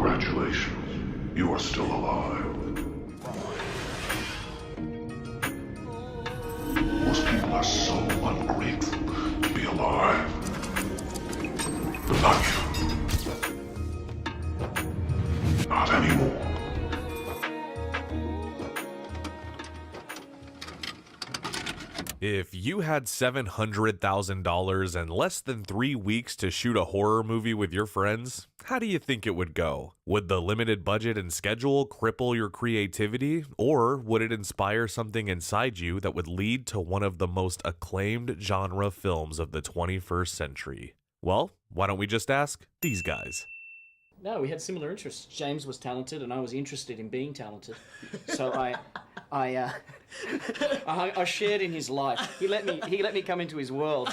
Congratulations. You are still alive. Most people are so ungrateful to be alive. But not you. Not anymore. If you had $700,000 and less than 3 weeks to shoot a horror movie with your friends, how do you think it would go? Would the limited budget and schedule cripple your creativity, or would it inspire something inside you that would lead to one of the most acclaimed genre films of the 21st century? Well, why don't we just ask these guys? No, we had similar interests. James was talented, and I was interested in being talented. So I shared in his life. He let me come into his world,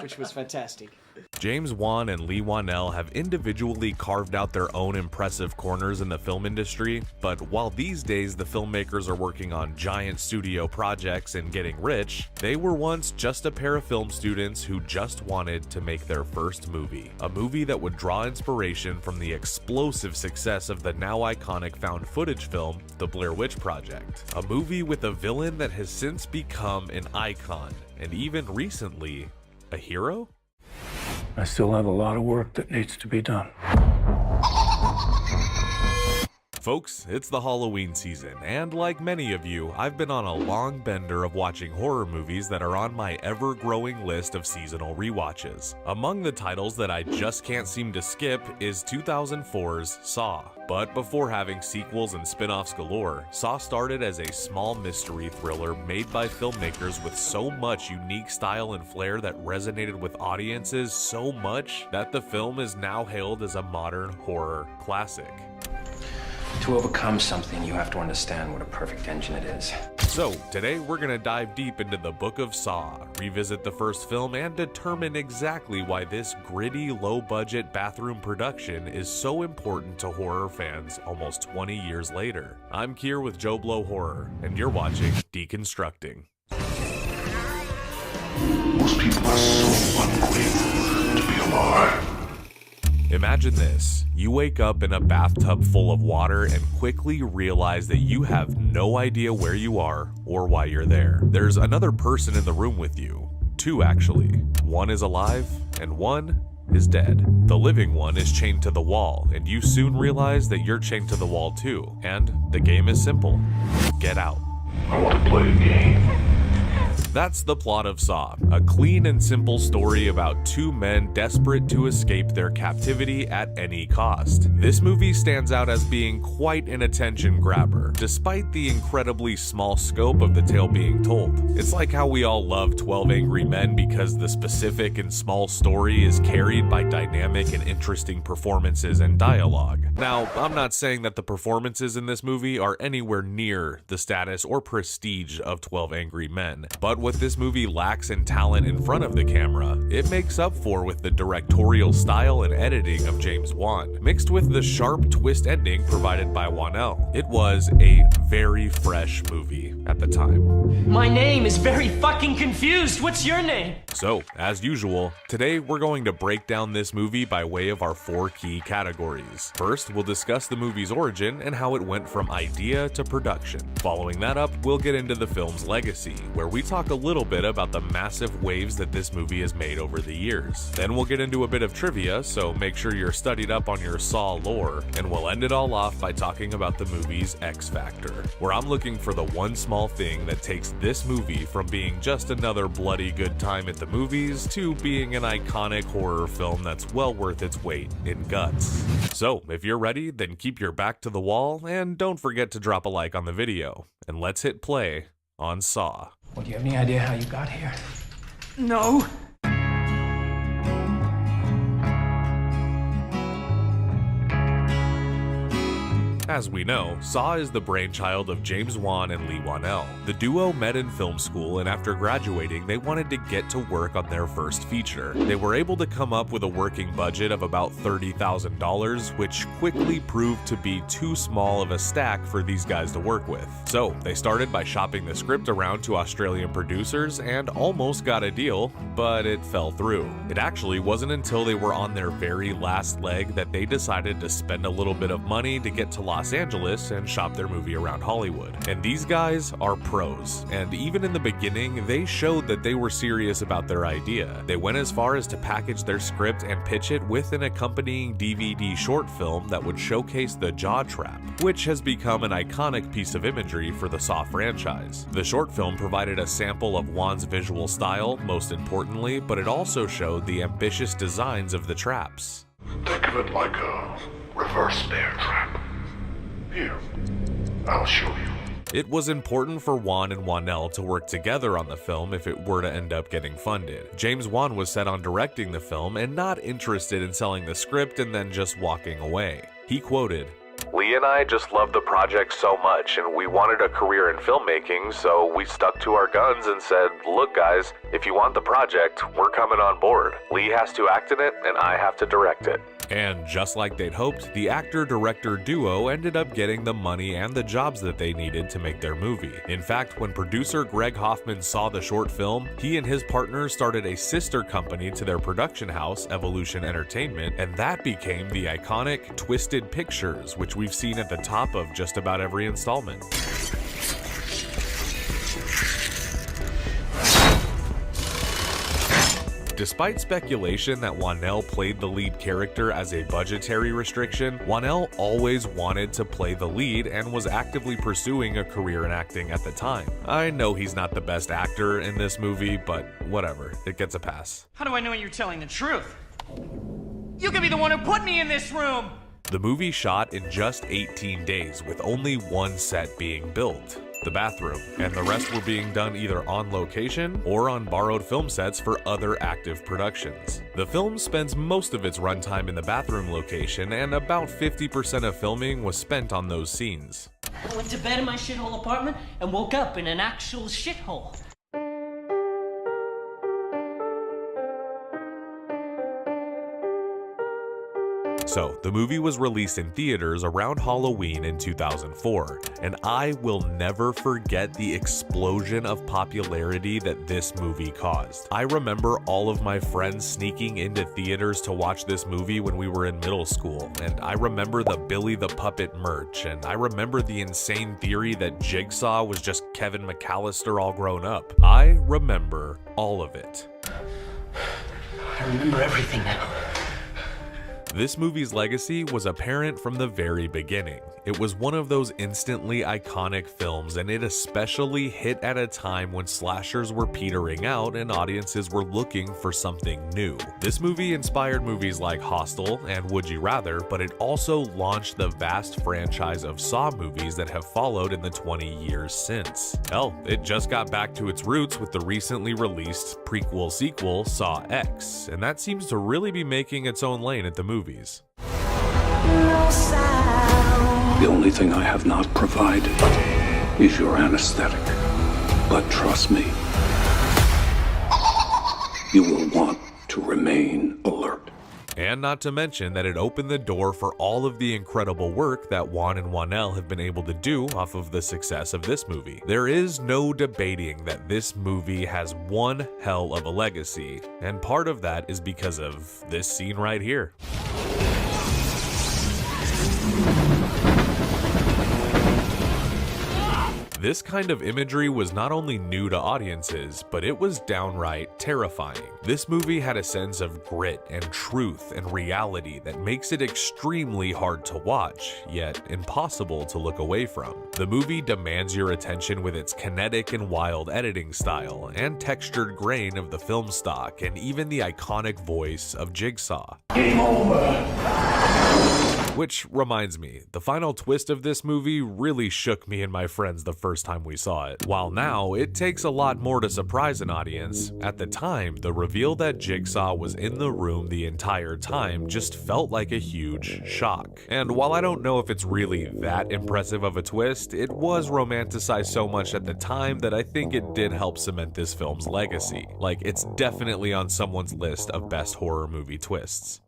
which was fantastic. James Wan and Lee Wanell have individually carved out their own impressive corners in the film industry, but while these days the filmmakers are working on giant studio projects and getting rich, they were once just a pair of film students who just wanted to make their first movie. A movie that would draw inspiration from the explosive success of the now iconic found footage film, The Blair Witch Project. A movie with a villain that has since become an icon, and even recently, a hero? I still have a lot of work that needs to be done. Folks, it's the Halloween season, and like many of you, I've been on a long bender of watching horror movies that are on my ever-growing list of seasonal rewatches. Among the titles that I just can't seem to skip is 2004's Saw. But before having sequels and spin-offs galore, Saw started as a small mystery thriller made by filmmakers with so much unique style and flair that resonated with audiences so much that the film is now hailed as a modern horror classic. To overcome something, you have to understand what a perfect engine it is. So, today we're gonna dive deep into the Book of Saw, revisit the first film, and determine exactly why this gritty, low-budget bathroom production is so important to horror fans almost 20 years later. I'm Kier with Joe Blow Horror, and you're watching Deconstructing. Most people are so ungrateful to be alive. Imagine this. You wake up in a bathtub full of water and quickly realize that you have no idea where you are or why you're there. There's another person in the room with you. Two, actually. One is alive and one is dead. The living one is chained to the wall, and you soon realize that you're chained to the wall too. And the game is simple. Get out. I want to play a game. That's the plot of Saw, a clean and simple story about two men desperate to escape their captivity at any cost. This movie stands out as being quite an attention grabber, despite the incredibly small scope of the tale being told. It's like how we all love 12 Angry Men because the specific and small story is carried by dynamic and interesting performances and dialogue. Now, I'm not saying that the performances in this movie are anywhere near the status or prestige of 12 Angry Men, but what this movie lacks in talent in front of the camera, it makes up for with the directorial style and editing of James Wan, mixed with the sharp twist ending provided by Wanell. It was a very fresh movie at the time. My name is very fucking confused. What's your name? So, as usual, today we're going to break down this movie by way of our 4 key categories. First, we'll discuss the movie's origin and how it went from idea to production. Following that up, we'll get into the film's legacy, where we talk a little bit about the massive waves that this movie has made over the years. Then we'll get into a bit of trivia, so make sure you're studied up on your Saw lore, and we'll end it all off by talking about the movie's X Factor, where I'm looking for the one small thing that takes this movie from being just another bloody good time at the movies to being an iconic horror film that's well worth its weight in guts. So, if you're ready, then keep your back to the wall, and don't forget to drop a like on the video, and let's hit play on Saw. Well, do you have any idea how you got here? No. As we know, Saw is the brainchild of James Wan and Lee Wan-el. The duo met in film school, and after graduating, they wanted to get to work on their first feature. They were able to come up with a working budget of about $30,000, which quickly proved to be too small of a stack for these guys to work with. So they started by shopping the script around to Australian producers and almost got a deal, but it fell through. It actually wasn't until they were on their very last leg that they decided to spend a little bit of money to get to Los Angeles and shop their movie around Hollywood. And these guys are pros, and even in the beginning, they showed that they were serious about their idea. They went as far as to package their script and pitch it with an accompanying DVD short film that would showcase the jaw trap, which has become an iconic piece of imagery for the Saw franchise. The short film provided a sample of Wan's visual style, most importantly, but it also showed the ambitious designs of the traps. Think of it like a reverse bear trap. Here, I'll show you. It was important for Wan and Wan-el to work together on the film if it were to end up getting funded. James Wan was set on directing the film and not interested in selling the script and then just walking away. He quoted, "Lee and I just loved the project so much, and we wanted a career in filmmaking, so we stuck to our guns and said, look guys, if you want the project, we're coming on board. Lee has to act in it, and I have to direct it." And just like they'd hoped, the actor-director duo ended up getting the money and the jobs that they needed to make their movie. In fact, when producer Greg Hoffman saw the short film, he and his partner started a sister company to their production house, Evolution Entertainment, and that became the iconic Twisted Pictures, which we've seen at the top of just about every installment. Despite speculation that Wan-el played the lead character as a budgetary restriction, Wan-el always wanted to play the lead and was actively pursuing a career in acting at the time. I know he's not the best actor in this movie, but whatever, it gets a pass. How do I know you're telling the truth? You could be the one who put me in this room! The movie shot in just 18 days, with only one set being built, the bathroom, and the rest were being done either on location or on borrowed film sets for other active productions. The film spends most of its runtime in the bathroom location, and about 50% of filming was spent on those scenes. I went to bed in my shithole apartment and woke up in an actual shithole. So, the movie was released in theaters around Halloween in 2004, and I will never forget the explosion of popularity that this movie caused. I remember all of my friends sneaking into theaters to watch this movie when we were in middle school, and I remember the Billy the Puppet merch, and I remember the insane theory that Jigsaw was just Kevin McAllister all grown up. I remember all of it. I remember everything now. This movie's legacy was apparent from the very beginning. It was one of those instantly iconic films, and it especially hit at a time when slashers were petering out and audiences were looking for something new. This movie inspired movies like Hostel and Would You Rather, but it also launched the vast franchise of Saw movies that have followed in the 20 years since. Hell, it just got back to its roots with the recently released prequel-sequel Saw X, and that seems to really be making its own lane at the movies. The only thing I have not provided is your anesthetic. But trust me, you will want to remain alert. And not to mention that it opened the door for all of the incredible work that Wan and Wan-el have been able to do off of the success of this movie. There is no debating that this movie has one hell of a legacy, and part of that is because of this scene right here. This kind of imagery was not only new to audiences, but it was downright terrifying. This movie had a sense of grit and truth and reality that makes it extremely hard to watch, yet impossible to look away from. The movie demands your attention with its kinetic and wild editing style, and textured grain of the film stock, and even the iconic voice of Jigsaw. Game over. Which reminds me, the final twist of this movie really shook me and my friends the first time we saw it. While now, it takes a lot more to surprise an audience, at the time, the reveal that Jigsaw was in the room the entire time just felt like a huge shock. And while I don't know if it's really that impressive of a twist, it was romanticized so much at the time that I think it did help cement this film's legacy. Like, it's definitely on someone's list of best horror movie twists.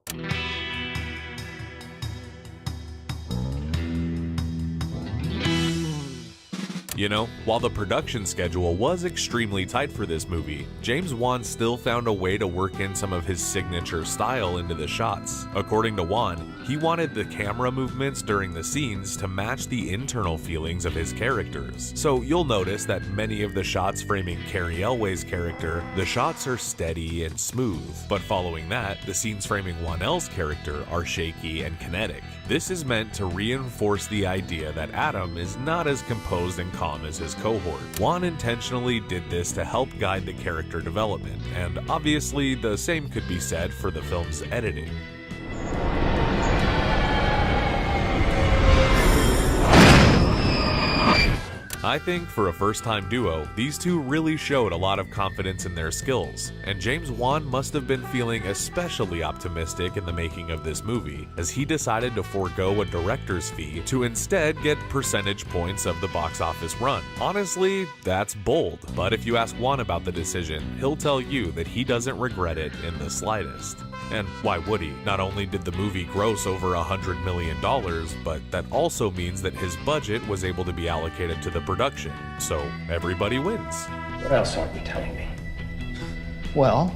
You know, while the production schedule was extremely tight for this movie, James Wan still found a way to work in some of his signature style into the shots. According to Wan, he wanted the camera movements during the scenes to match the internal feelings of his characters. So you'll notice that many of the shots framing Carrie Elway's character, the shots are steady and smooth, but following that, the scenes framing Wanell's character are shaky and kinetic. This is meant to reinforce the idea that Adam is not as composed and calm as his cohort. Wan intentionally did this to help guide the character development, and obviously the same could be said for the film's editing. I think for a first-time duo, these two really showed a lot of confidence in their skills, and James Wan must have been feeling especially optimistic in the making of this movie, as he decided to forego a director's fee to instead get percentage points of the box office run. Honestly, that's bold, but if you ask Wan about the decision, he'll tell you that he doesn't regret it in the slightest. And why would he? Not only did the movie gross over $100 million, but that also means that his budget was able to be allocated to the production. So everybody wins. What else aren't you telling me? Well,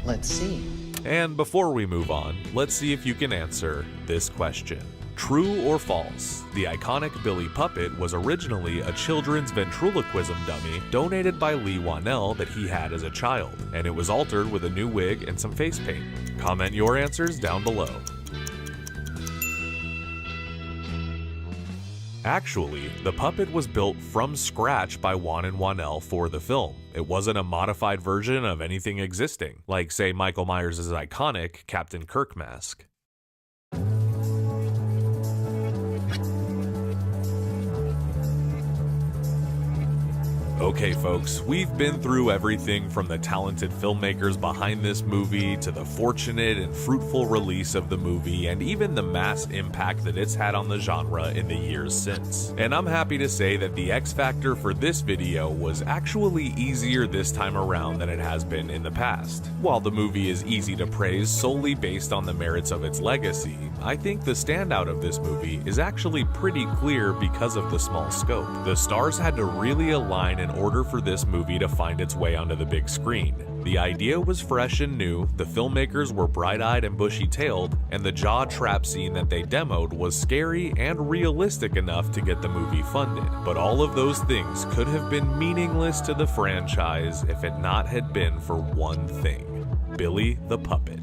let's see. And before we move on, let's see if you can answer this question. True or false? The iconic Billy puppet was originally a children's ventriloquism dummy donated by Lee Wanell that he had as a child, and it was altered with a new wig and some face paint. Comment your answers down below. Actually, the puppet was built from scratch by Wan and Wanell for the film. It wasn't a modified version of anything existing, like say Michael Myers' iconic Captain Kirk mask. Okay folks, we've been through everything from the talented filmmakers behind this movie to the fortunate and fruitful release of the movie and even the mass impact that it's had on the genre in the years since. And I'm happy to say that the X factor for this video was actually easier this time around than it has been in the past. While the movie is easy to praise solely based on the merits of its legacy, I think the standout of this movie is actually pretty clear because of the small scope. The stars had to really align in order for this movie to find its way onto the big screen. The idea was fresh and new, the filmmakers were bright-eyed and bushy-tailed, and the jaw trap scene that they demoed was scary and realistic enough to get the movie funded. But all of those things could have been meaningless to the franchise if it not had been for one thing: Billy the Puppet.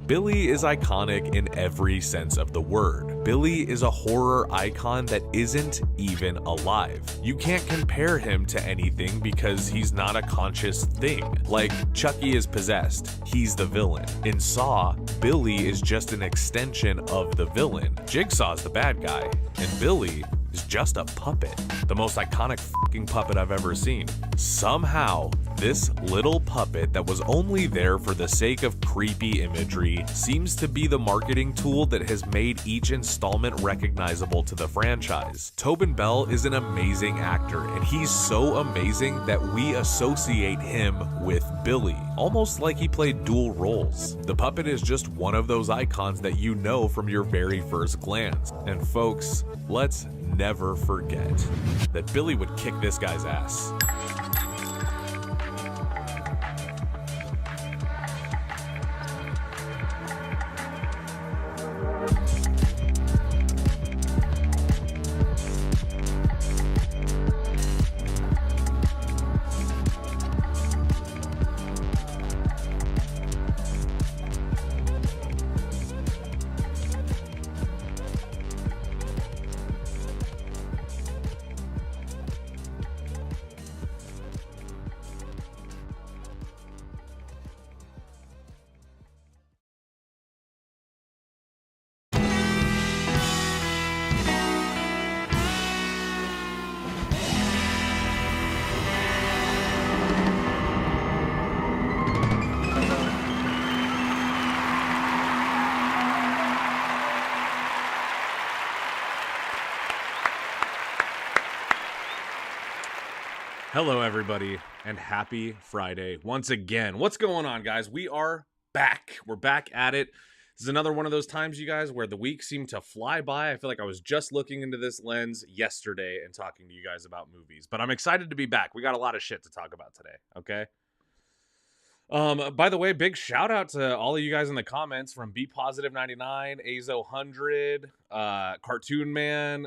Billy is iconic in every sense of the word. Billy is a horror icon that isn't even alive. You can't compare him to anything because he's not a conscious thing. Like, Chucky is possessed, he's the villain. In Saw, Billy is just an extension of the villain. Jigsaw's the bad guy, and Billy is just a puppet. The most iconic fucking puppet I've ever seen. Somehow, this little puppet that was only there for the sake of creepy imagery seems to be the marketing tool that has made each installment recognizable to the franchise. Tobin Bell is an amazing actor, and he's so amazing that we associate him with Billy, almost like he played dual roles. The puppet is just one of those icons that you know from your very first glance. And folks, let's never forget that Billy would kick this guy's ass. Hello, everybody, and happy Friday once again. What's going on, guys? We are back. We're back at it. This is another one of those times, you guys, where the week seemed to fly by. I feel like I was just looking into this lens yesterday and talking to you guys about movies. But I'm excited to be back. We got a lot of shit to talk about today, okay? By the way, big shout out to all of you guys in the comments from BPositive99, Azo100, Cartoon Man,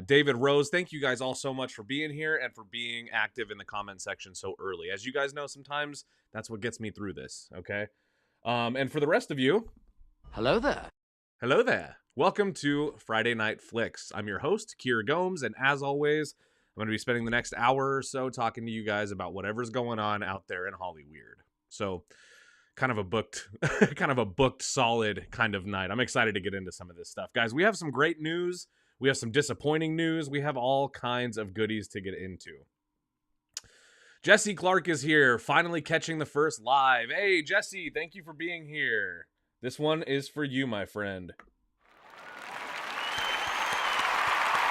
David Rose. Thank you guys all so much for being here and for being active in the comment section so early. As you guys know, sometimes that's what gets me through this, okay? And for the rest of you, Hello there. hello there. Welcome to Friday Night Flicks. I'm your host, Kier Gomes, and as always, I'm going to be spending the next hour or so talking to you guys about whatever's going on out there in Hollyweird. So, kind of a booked solid kind of night. I'm excited to get into some of this stuff. Guys, we have some great news. We have some disappointing news. We have all kinds of goodies to get into. Jesse Clark is here, finally catching the first live. Hey, Jesse, thank you for being here. This one is for you, my friend.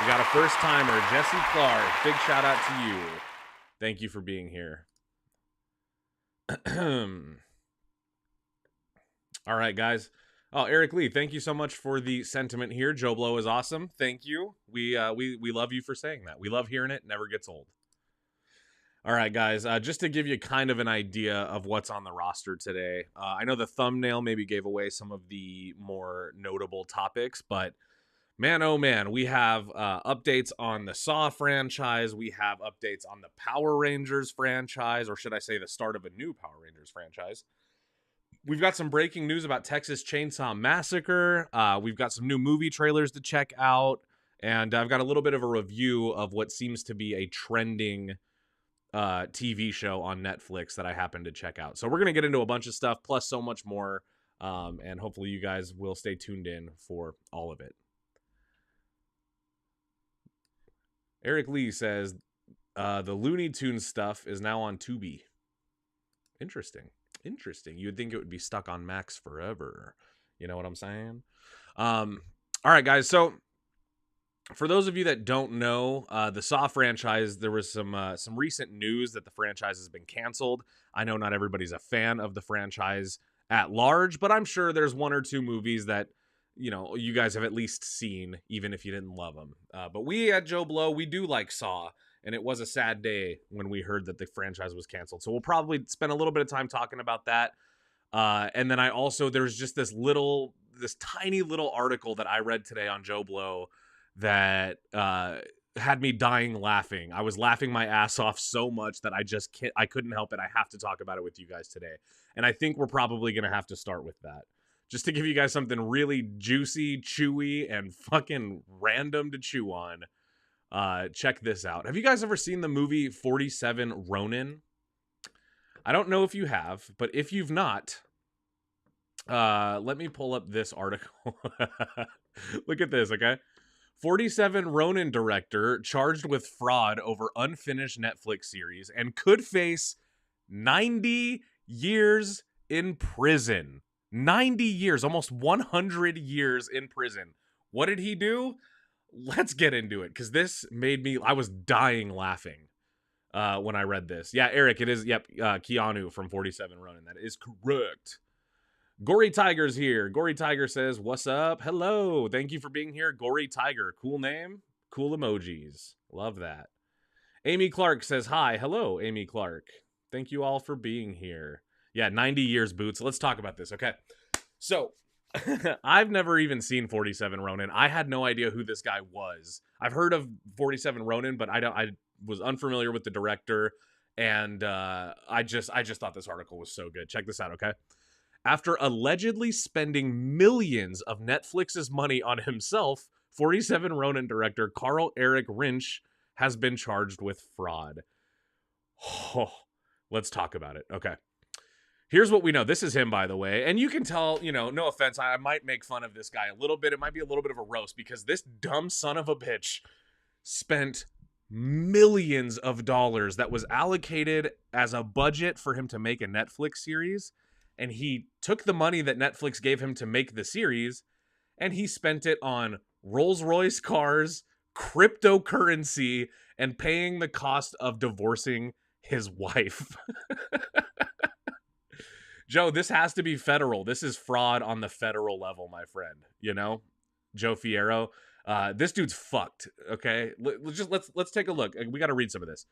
We got a first timer, Jesse Clark. Big shout out to you. Thank you for being here. All right, guys. Oh, Eric Lee, thank you so much for the sentiment here. Joe Blow is awesome. Thank you. We love you for saying that. We love hearing it. Never gets old. All right, guys. Just to give you kind of an idea of what's on the roster today. I know the thumbnail maybe gave away some of the more notable topics, but man, oh man, we have updates on the Saw franchise. We have updates on the Power Rangers franchise, or should I say the start of a new Power Rangers franchise. We've got some breaking news about Texas Chainsaw Massacre. We've got some new movie trailers to check out. And I've got a little bit of a review of what seems to be a trending TV show on Netflix that I happen to check out. So we're going to get into a bunch of stuff, plus so much more. And hopefully you guys will stay tuned in for all of it. Eric Lee says, the Looney Tunes stuff is now on Tubi. Interesting. You would think it would be stuck on Max forever. You know what I'm saying? All right, guys. So for those of you that don't know, the Saw franchise, there was some recent news that the franchise has been canceled. I know not everybody's a fan of the franchise at large, but I'm sure there's one or two movies that, you know, you guys have at least seen, even if you didn't love them. But we at Joe Blow, we do like Saw. And it was a sad day when we heard that the franchise was canceled. So we'll probably spend a little bit of time talking about that. And then there's just this tiny little article that I read today on Joe Blow that had me dying laughing. I was laughing my ass off so much that I couldn't help it. I have to talk about it with you guys today. And I think we're probably going to have to start with that. Just to give you guys something really juicy, chewy, and fucking random to chew on. Check this out. Have you guys ever seen the movie 47 Ronin? I don't know if you have, but if you've not, let me pull up this article. Look at this, okay? 47 Ronin director charged with fraud over unfinished Netflix series and could face 90 years in prison. 90 years, almost 100 years in prison. What did he do? Let's get into it, because this I was dying laughing when I read this. Yeah, Eric, it is, yep, Keanu from 47 Ronin. That is correct. Gory Tiger's here. Gory Tiger says, what's up? Hello. Thank you for being here. Gory Tiger. Cool name. Cool emojis. Love that. Amy Clark says, hi. Hello, Amy Clark. Thank you all for being here. Yeah, 90 years, Boots. Let's talk about this, okay? So, I've never even seen 47 Ronin. I had no idea who this guy was. I've heard of 47 Ronin, but I was unfamiliar with the director, and I just thought this article was so good. Check this out, okay? After allegedly spending millions of Netflix's money on himself, 47 Ronin director Carl Eric Rinch has been charged with fraud. Oh, let's talk about it. Okay. Here's what we know. This is him, by the way. And you can tell, you know, no offense, I might make fun of this guy a little bit. It might be a little bit of a roast because this dumb son of a bitch spent millions of dollars that was allocated as a budget for him to make a Netflix series. And he took the money that Netflix gave him to make the series and he spent it on Rolls-Royce cars, cryptocurrency, and paying the cost of divorcing his wife. Joe, this has to be federal. This is fraud on the federal level, my friend. You know, Joe Fierro. This dude's fucked. Okay, let's take a look. We got to read some of this,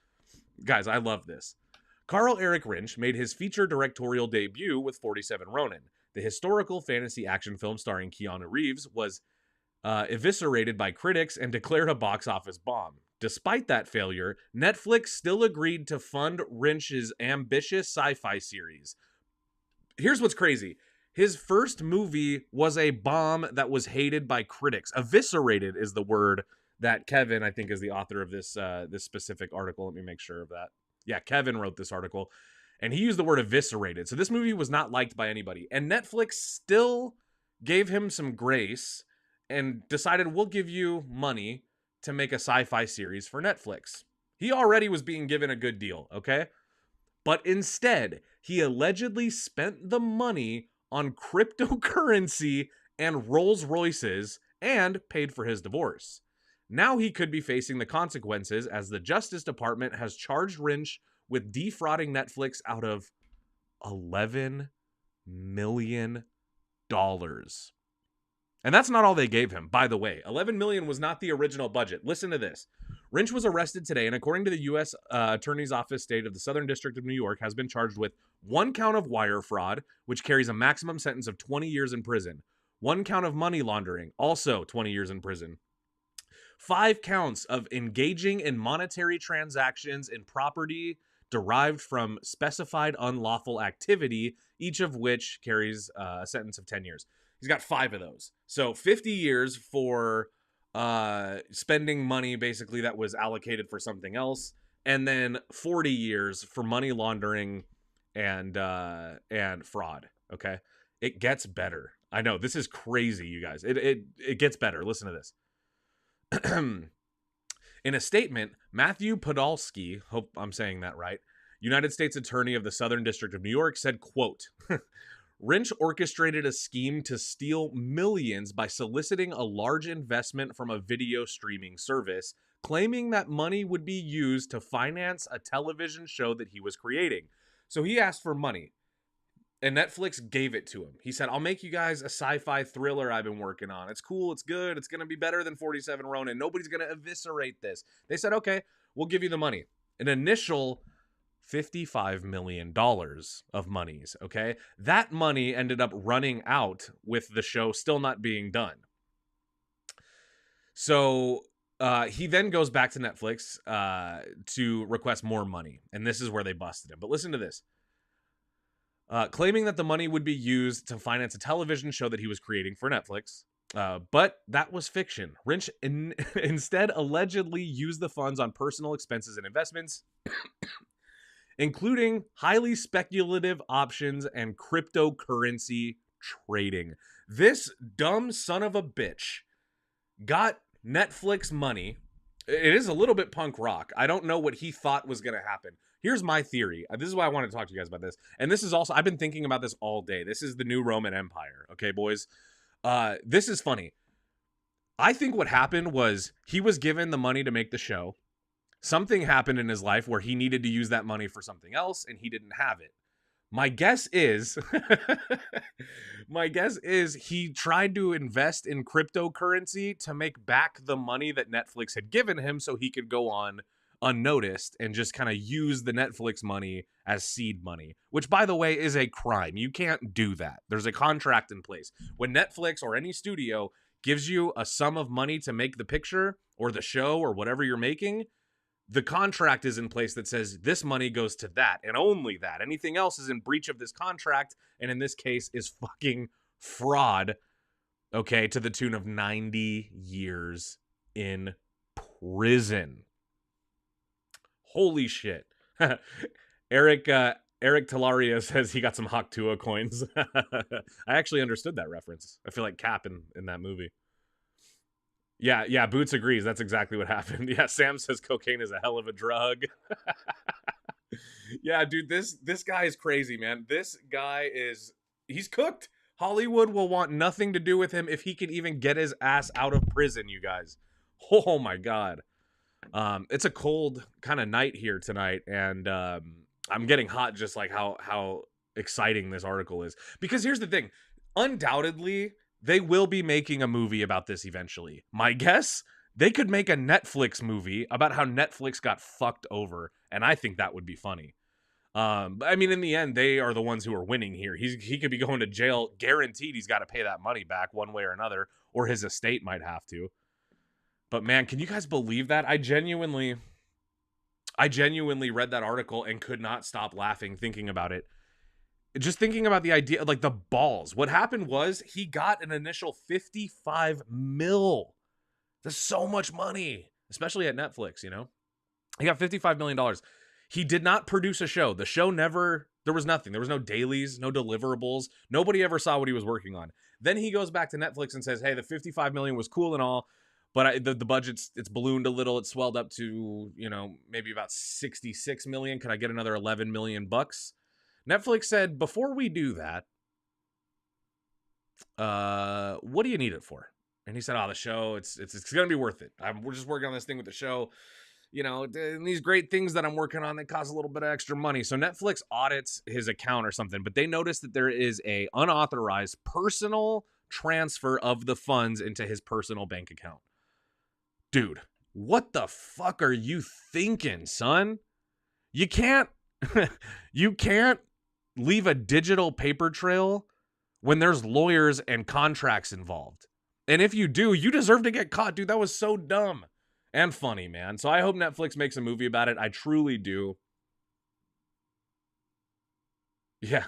guys. I love this. Carl Eric Rinch made his feature directorial debut with 47 Ronin. The historical fantasy action film starring Keanu Reeves was eviscerated by critics and declared a box office bomb. Despite that failure, Netflix still agreed to fund Rinch's ambitious sci-fi series. Here's what's crazy. His first movie was a bomb that was hated by critics. Eviscerated is the word that Kevin, I think, is the author of this this specific article. Let me make sure of that. Yeah, Kevin wrote this article, and he used the word eviscerated. So this movie was not liked by anybody. And Netflix still gave him some grace and decided, we'll give you money to make a sci-fi series for Netflix. He already was being given a good deal, okay? But instead, he allegedly spent the money on cryptocurrency and Rolls Royces and paid for his divorce. Now he could be facing the consequences as the Justice Department has charged Rinch with defrauding Netflix out of $11 million. And that's not all they gave him, by the way. $11 million was not the original budget. Listen to this. Rinch was arrested today, and according to the U.S. Attorney's Office State of the Southern District of New York, has been charged with 1 count of wire fraud, which carries a maximum sentence of 20 years in prison. 1 count of money laundering, also 20 years in prison. 5 counts of engaging in monetary transactions in property derived from specified unlawful activity, each of which carries a sentence of 10 years. He's got 5 of those. So 50 years for spending money basically that was allocated for something else, and then 40 years for money laundering and fraud. Okay, it gets better. I know this is crazy, you guys. It gets better. Listen to this. In a statement, Matthew Podolsky, hope I'm saying that right, United States Attorney of the Southern District of New York, said, quote, Rinch orchestrated a scheme to steal millions by soliciting a large investment from a video streaming service, claiming that money would be used to finance a television show that he was creating. So he asked for money, and Netflix gave it to him. He said, I'll make you guys a sci-fi thriller I've been working on. It's cool, it's good, it's going to be better than 47 Ronin. Nobody's going to eviscerate this. They said, okay, we'll give you the money. An initial $55 million of monies, okay? That money ended up running out with the show still not being done. So he then goes back to Netflix to request more money, and this is where they busted him. But listen to this. Claiming that the money would be used to finance a television show that he was creating for Netflix. But that was fiction. Rinch instead allegedly used the funds on personal expenses and investments, including highly speculative options and cryptocurrency trading. This dumb son of a bitch got Netflix money. It is a little bit punk rock. I don't know what he thought was going to happen. Here's my theory. This is why I want to talk to you guys about this. And this is also, I've been thinking about this all day. This is the new Roman Empire. Okay, boys? This is funny. I think what happened was he was given the money to make the show. Something happened in his life where he needed to use that money for something else, and he didn't have it. My guess is, he tried to invest in cryptocurrency to make back the money that Netflix had given him so he could go on unnoticed and just kind of use the Netflix money as seed money, which, by the way, is a crime. You can't do that. There's a contract in place. When Netflix or any studio gives you a sum of money to make the picture or the show or whatever you're making, the contract is in place that says this money goes to that and only that. Anything else is in breach of this contract, and in this case is fucking fraud, okay, to the tune of 90 years in prison. Holy shit. Eric Talaria says he got some Haktua coins. I actually understood that reference. I feel like Cap in that movie. Yeah, Boots agrees. That's exactly what happened. Yeah, Sam says cocaine is a hell of a drug. Yeah, dude, this guy is crazy, man. This guy he's cooked. Hollywood will want nothing to do with him if he can even get his ass out of prison, you guys. Oh my God. It's a cold kind of night here tonight, and I'm getting hot just like how exciting this article is. Because here's the thing. Undoubtedly, they will be making a movie about this eventually. My guess, they could make a Netflix movie about how Netflix got fucked over, and I think that would be funny. But I mean, in the end, they are the ones who are winning here. He could be going to jail, guaranteed he's got to pay that money back one way or another, or his estate might have to. But man, can you guys believe that? I genuinely read that article and could not stop laughing thinking about it. Just thinking about the idea, like the balls. What happened was he got an initial 55 mil. That's so much money, especially at Netflix, you know? He got $55 million. He did not produce a show. The show never, there was nothing. There was no dailies, no deliverables. Nobody ever saw what he was working on. Then he goes back to Netflix and says, hey, the 55 million was cool and all, but the budget's, it's ballooned a little. It swelled up to, you know, maybe about 66 million. Could I get another 11 million bucks? Netflix said, before we do that, what do you need it for? And he said, oh, the show, it's going to be worth it. We're just working on this thing with the show. You know, and these great things that I'm working on that cost a little bit of extra money. So Netflix audits his account or something, but they notice that there is a unauthorized personal transfer of the funds into his personal bank account. Dude, what the fuck are you thinking, son? You can't leave a digital paper trail when there's lawyers and contracts involved. And if you do, you deserve to get caught, dude. That was so dumb. And funny, man. So I hope Netflix makes a movie about it. I truly do. Yeah.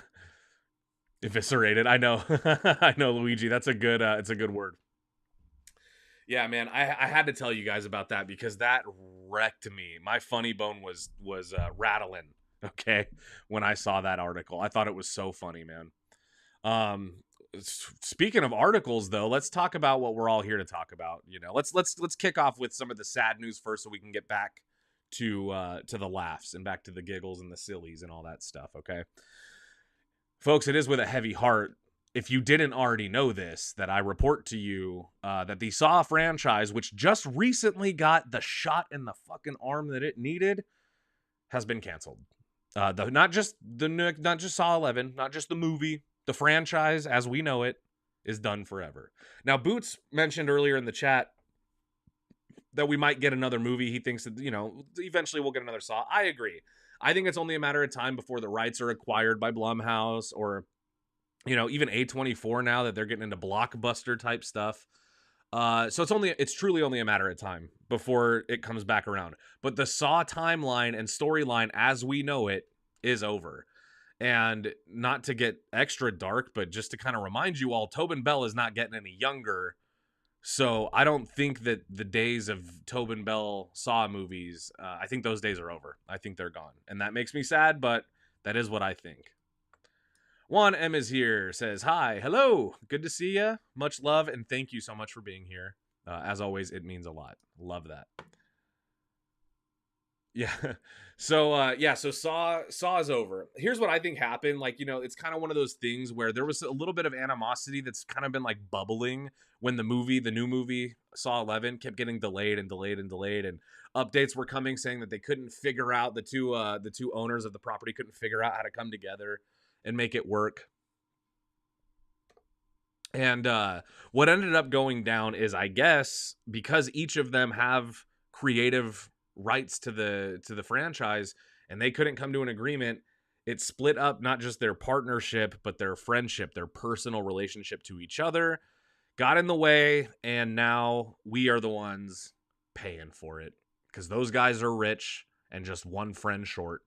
Eviscerated. I know. I know, Luigi. That's a good, it's a good word. Yeah, man. I had to tell you guys about that because that wrecked me. My funny bone was rattling, okay, when I saw that article. I thought it was so funny, man. Speaking of articles, though, let's talk about what we're all here to talk about. You know, let's kick off with some of the sad news first, so we can get back to the laughs and back to the giggles and the sillies and all that stuff. Okay, folks, it is with a heavy heart. If you didn't already know this, that I report to you that the Saw franchise, which just recently got the shot in the fucking arm that it needed, has been canceled. Not just Saw 11, not just the movie. The franchise, as we know it, is done forever. Now, Boots mentioned earlier in the chat that we might get another movie. He thinks that, you know, eventually we'll get another Saw. I agree. I think it's only a matter of time before the rights are acquired by Blumhouse or, you know, even A24 now that they're getting into blockbuster type stuff. So it's truly only a matter of time before it comes back around. But the Saw timeline and storyline as we know it is over. And not to get extra dark, but just to kind of remind you all, Tobin Bell is not getting any younger. So I don't think that the days of Tobin Bell Saw movies, I think those days are over. I think they're gone. And that makes me sad, but that is what I think. Juan M is here, says, hi, hello, good to see ya. Much love, and thank you so much for being here. As always, it means a lot. Love that. Yeah. So Saw is over. Here's what I think happened. Like, you know, it's kind of one of those things where there was a little bit of animosity that's kind of been like bubbling when the new movie Saw 11 kept getting delayed and updates were coming saying that they couldn't figure out the two owners of the property couldn't figure out how to come together and make it work. And what ended up going down is, I guess, because each of them have creative rights to the franchise and they couldn't come to an agreement, it split up not just their partnership but their friendship, their personal relationship to each other got in the way, and now we are the ones paying for it because those guys are rich and just one friend short,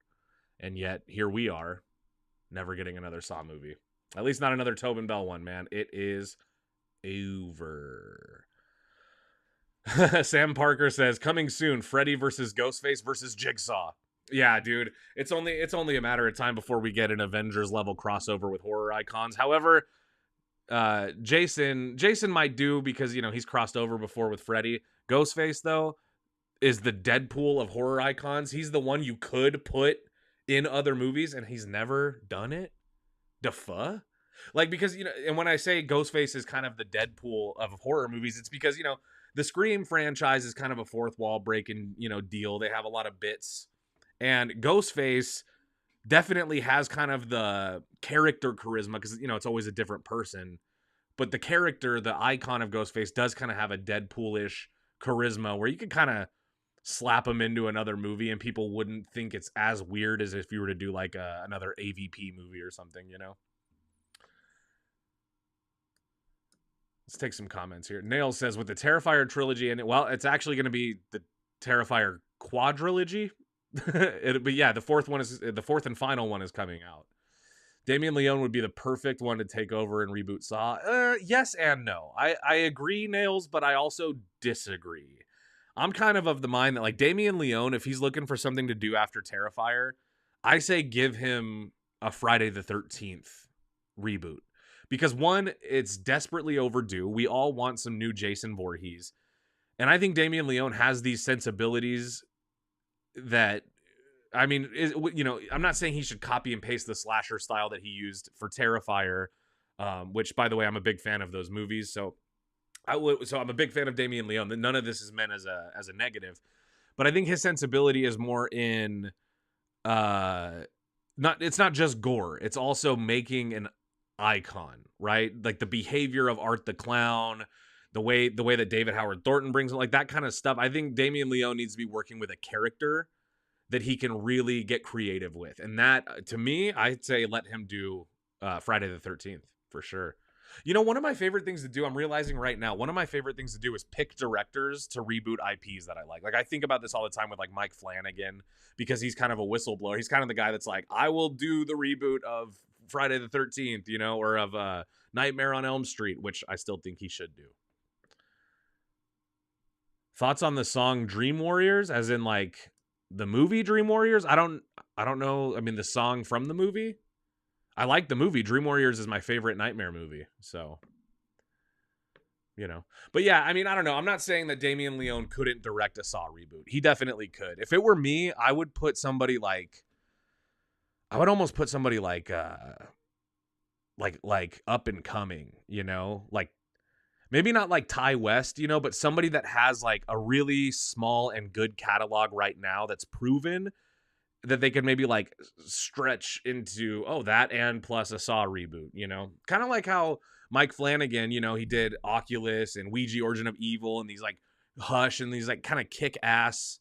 and yet here we are never getting another Saw movie, at least not another Tobin Bell one. Man, it is over. Sam Parker says, coming soon, Freddy versus Ghostface versus Jigsaw. Yeah, dude, it's only a matter of time before we get an Avengers level crossover with horror icons. However, Jason might do because, you know, he's crossed over before with Freddy. Ghostface, though, is the Deadpool of horror icons. He's the one you could put in other movies, and he's never done it. Like, because, you know, and when I say Ghostface is kind of the Deadpool of horror movies, it's because, you know, the Scream franchise is kind of a fourth wall breaking, deal. They have a lot of bits, and Ghostface definitely has kind of the character charisma because, it's always a different person. But the character, the icon of Ghostface, does kind of have a Deadpool-ish charisma where you could kind of slap him into another movie and people wouldn't think it's as weird as if you were to do like another AVP movie or something, Let's take some comments here. Nail says, with the Terrifier trilogy, and it's actually going to be the Terrifier quadrilogy. But yeah, the fourth and final one is coming out. Damien Leone would be the perfect one to take over and reboot Saw. Yes and no. I agree, Nails, but I also disagree. I'm kind of the mind that, like, Damien Leone, if he's looking for something to do after Terrifier, I say give him a Friday the 13th reboot. Because one, it's desperately overdue. We all want some new Jason Voorhees. And I think Damien Leone has these sensibilities that, I mean, I'm not saying he should copy and paste the slasher style that he used for Terrifier, which, by the way, I'm a big fan of those movies. So I'm a big fan of Damien Leone. None of this is meant as a negative, but I think his sensibility is more in, it's not just gore. It's also making an icon, right? Like the behavior of Art the Clown, the way that David Howard Thornton brings it, like that kind of stuff. I think Damien Leone needs to be working with a character that he can really get creative with. And that, to me, I'd say let him do Friday the 13th for sure. One of my favorite things to do, I'm realizing right now, one of my favorite things to do is pick directors to reboot IPs that I like. Like, I think about this all the time with, like, Mike Flanagan, because he's kind of a whistleblower. He's kind of the guy that's like, I will do the reboot of Friday the 13th, or of Nightmare on Elm Street, which I still think he should do. Thoughts on the song Dream Warriors, as in, like, the movie Dream Warriors? I don't know. I mean, the song from the movie. I like the movie. Dream Warriors is my favorite Nightmare movie. So, But yeah, I mean, I don't know. I'm not saying that Damien Leone couldn't direct a Saw reboot. He definitely could. If it were me, I would put somebody like, like up and coming, like maybe not like Ty West, but somebody that has like a really small and good catalog right now that's proven that they could maybe like stretch into, that and plus a Saw reboot, kind of like how Mike Flanagan, he did Oculus and Ouija Origin of Evil and these like Hush and these like kind of kick-ass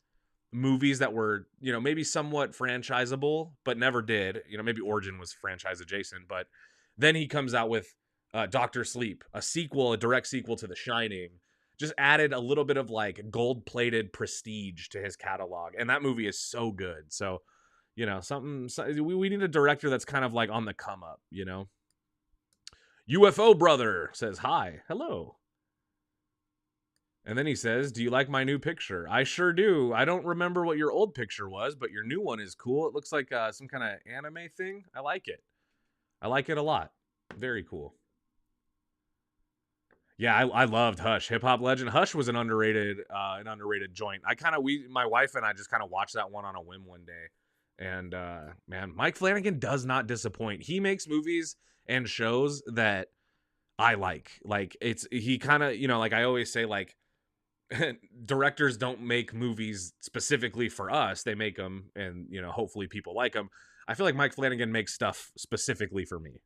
movies that were, maybe somewhat franchisable, but never did. Maybe Origin was franchise adjacent, but then he comes out with Dr. Sleep, a direct sequel to The Shining, just added a little bit of like gold-plated prestige to his catalog, and that movie is so good. So, we need a director that's kind of like on the come up, UFO Brother says, hi, hello. And then he says, do you like my new picture? I sure do. I don't remember what your old picture was, but your new one is cool. It looks like some kind of anime thing. I like it. I like it a lot. Very cool. Yeah, I loved Hush. Hip Hop Legend. Hush was an underrated joint. My wife and I just kind of watched that one on a whim one day. And man, Mike Flanagan does not disappoint. He makes movies and shows that I like. Like he kind of, like I always say, like directors don't make movies specifically for us. They make them and, hopefully people like them. I feel like Mike Flanagan makes stuff specifically for me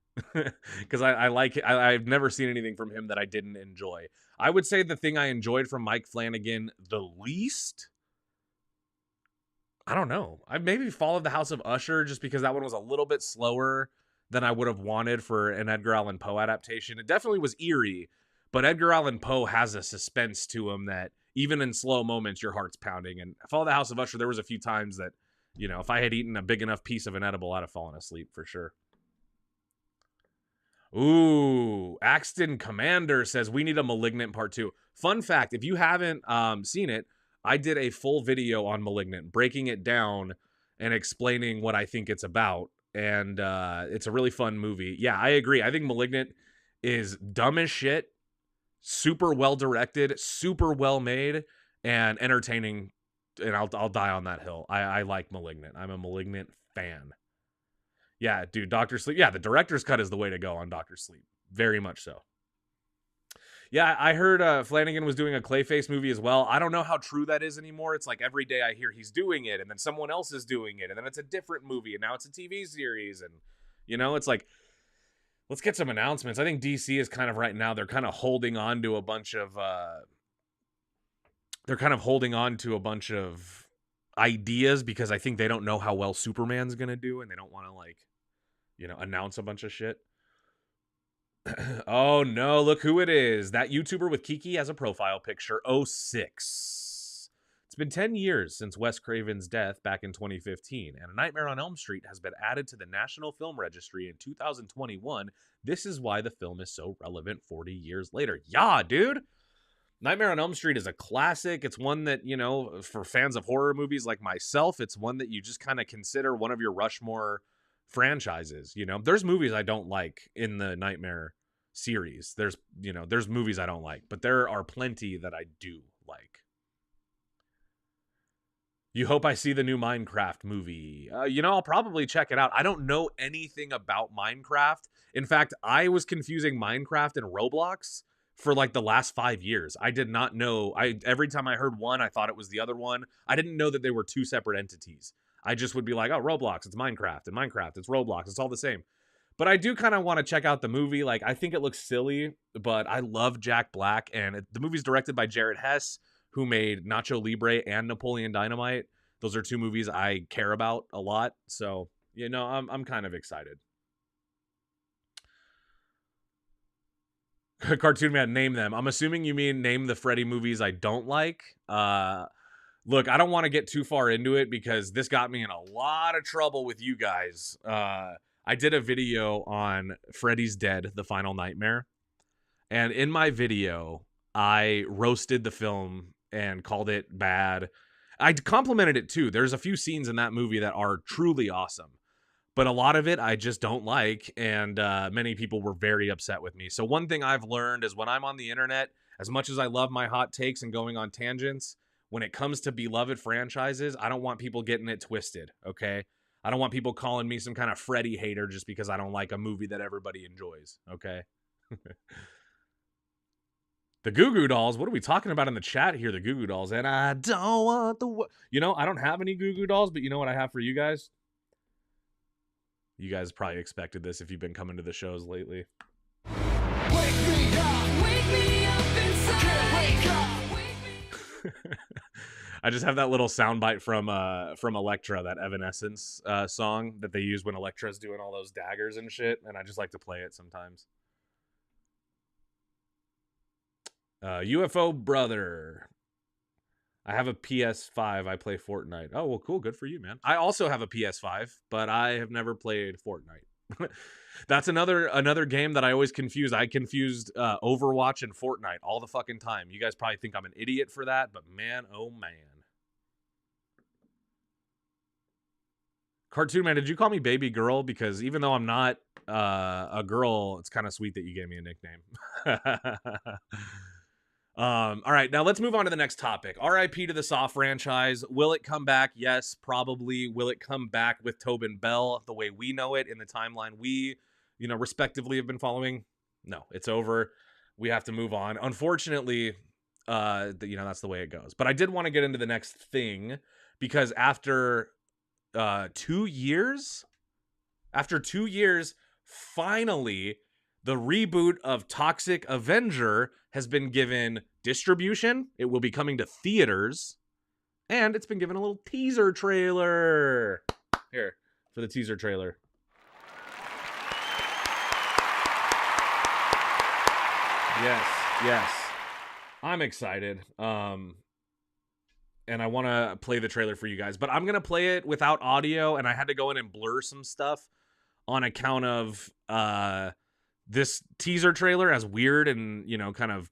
because I like it. I've never seen anything from him that I didn't enjoy. I would say the thing I enjoyed from Mike Flanagan the least, I don't know. I maybe followed The House of Usher just because that one was a little bit slower than I would have wanted for an Edgar Allan Poe adaptation. It definitely was eerie, but Edgar Allan Poe has a suspense to him that even in slow moments, your heart's pounding. And I followed The House of Usher. There was a few times that, if I had eaten a big enough piece of an edible, I'd have fallen asleep for sure. Ooh, Axton Commander says, we need a Malignant Part 2. Fun fact, if you haven't seen it, I did a full video on Malignant, breaking it down and explaining what I think it's about. And it's a really fun movie. Yeah, I agree. I think Malignant is dumb as shit, super well directed, super well made, and entertaining. And I'll die on that hill. I like Malignant. I'm a Malignant fan. Yeah, dude, Dr. Sleep. Yeah, the director's cut is the way to go on Dr. Sleep. Very much so. Yeah, I heard Flanagan was doing a Clayface movie as well. I don't know how true that is anymore. It's like every day I hear he's doing it, and then someone else is doing it, and then it's a different movie, and now it's a TV series, and it's like, let's get some announcements. I think DC is kind of right now, they're kind of holding on to a bunch of ideas because I think they don't know how well Superman's gonna do, and they don't want to like, announce a bunch of shit. Oh no, look who it is. That YouTuber with Kiki has a profile picture. 06. It's been 10 years since Wes Craven's death back in 2015, and A Nightmare on Elm Street has been added to the National Film Registry in 2021. This is why the film is so relevant 40 years later. Yeah, dude. Nightmare on Elm Street is a classic. It's one that, for fans of horror movies like myself, it's one that you just kind of consider one of your Rushmore franchises. There's movies I don't like in the Nightmare series. There's movies I don't like, but there are plenty that I do like. You hope I see the new Minecraft movie. I'll probably check it out. I don't know anything about Minecraft. In fact, I was confusing Minecraft and Roblox for like the last 5 years. I did not know. Every time I heard one, I thought it was the other one. I didn't know that they were two separate entities. I just would be like, oh, Roblox, it's Minecraft, and Minecraft, it's Roblox. It's all the same. But I do kind of want to check out the movie. Like, I think it looks silly, but I love Jack Black, and the movie's directed by Jared Hess, who made Nacho Libre and Napoleon Dynamite. Those are two movies I care about a lot. So, I'm kind of excited. Cartoon Man, name them. I'm assuming you mean name the Freddy movies I don't like. Look, I don't want to get too far into it because this got me in a lot of trouble with you guys. I did a video on Freddy's Dead, The Final Nightmare. And in my video, I roasted the film and called it bad. I complimented it too. There's a few scenes in that movie that are truly awesome. But a lot of it I just don't like, and many people were very upset with me. So one thing I've learned is when I'm on the internet, as much as I love my hot takes and going on tangents, when it comes to beloved franchises, I don't want people getting it twisted, okay? I don't want people calling me some kind of Freddy hater just because I don't like a movie that everybody enjoys, okay? The Goo Goo Dolls, what are we talking about in the chat here, the Goo Goo Dolls? And I don't want the... I don't have any Goo Goo Dolls, but you know what I have for you guys? You guys probably expected this if you've been coming to the shows lately. Wake me up inside. Wake up. I just have that little soundbite from Elektra, that Evanescence song that they use when Elektra's doing all those daggers and shit, and I just like to play it sometimes. UFO Brother. I have a PS5. I play Fortnite. Oh, well, cool. Good for you, man. I also have a PS5, but I have never played Fortnite. That's another game that I always confuse. I confused Overwatch and Fortnite all the fucking time. You guys probably think I'm an idiot for that, but man, oh man. Cartoon Man, did you call me baby girl? Because even though I'm not a girl, it's kind of sweet that you gave me a nickname. All right, now let's move on to the next topic. RIP to the Saw franchise. Will it come back? Yes, probably. Will it come back with Tobin Bell the way we know it in the timeline we, respectively have been following? No, it's over. We have to move on. Unfortunately, that's the way it goes. But I did want to get into the next thing because after 2 years, finally, the reboot of Toxic Avenger has been given distribution. It will be coming to theaters. And it's been given a little teaser trailer. Here, for the teaser trailer. Yes. I'm excited. And I want to play the trailer for you guys. But I'm going to play it without audio. And I had to go in and blur some stuff on account of... this teaser trailer, as weird and, kind of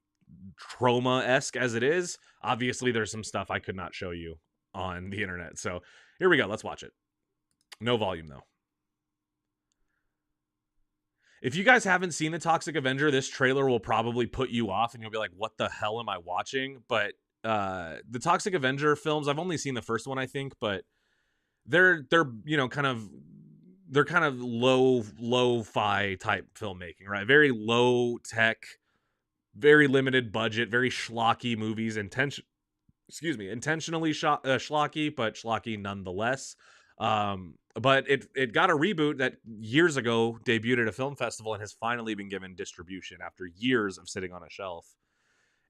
trauma-esque as it is, obviously there's some stuff I could not show you on the internet. So here we go. Let's watch it. No volume, though. If you guys haven't seen The Toxic Avenger, this trailer will probably put you off and you'll be like, what the hell am I watching? But the Toxic Avenger films, I've only seen the first one, I think, but they're kind of lo-fi type filmmaking, right? Very low tech, very limited budget, very schlocky movies, intentionally schlocky, but schlocky nonetheless. But it got a reboot that years ago debuted at a film festival and has finally been given distribution after years of sitting on a shelf.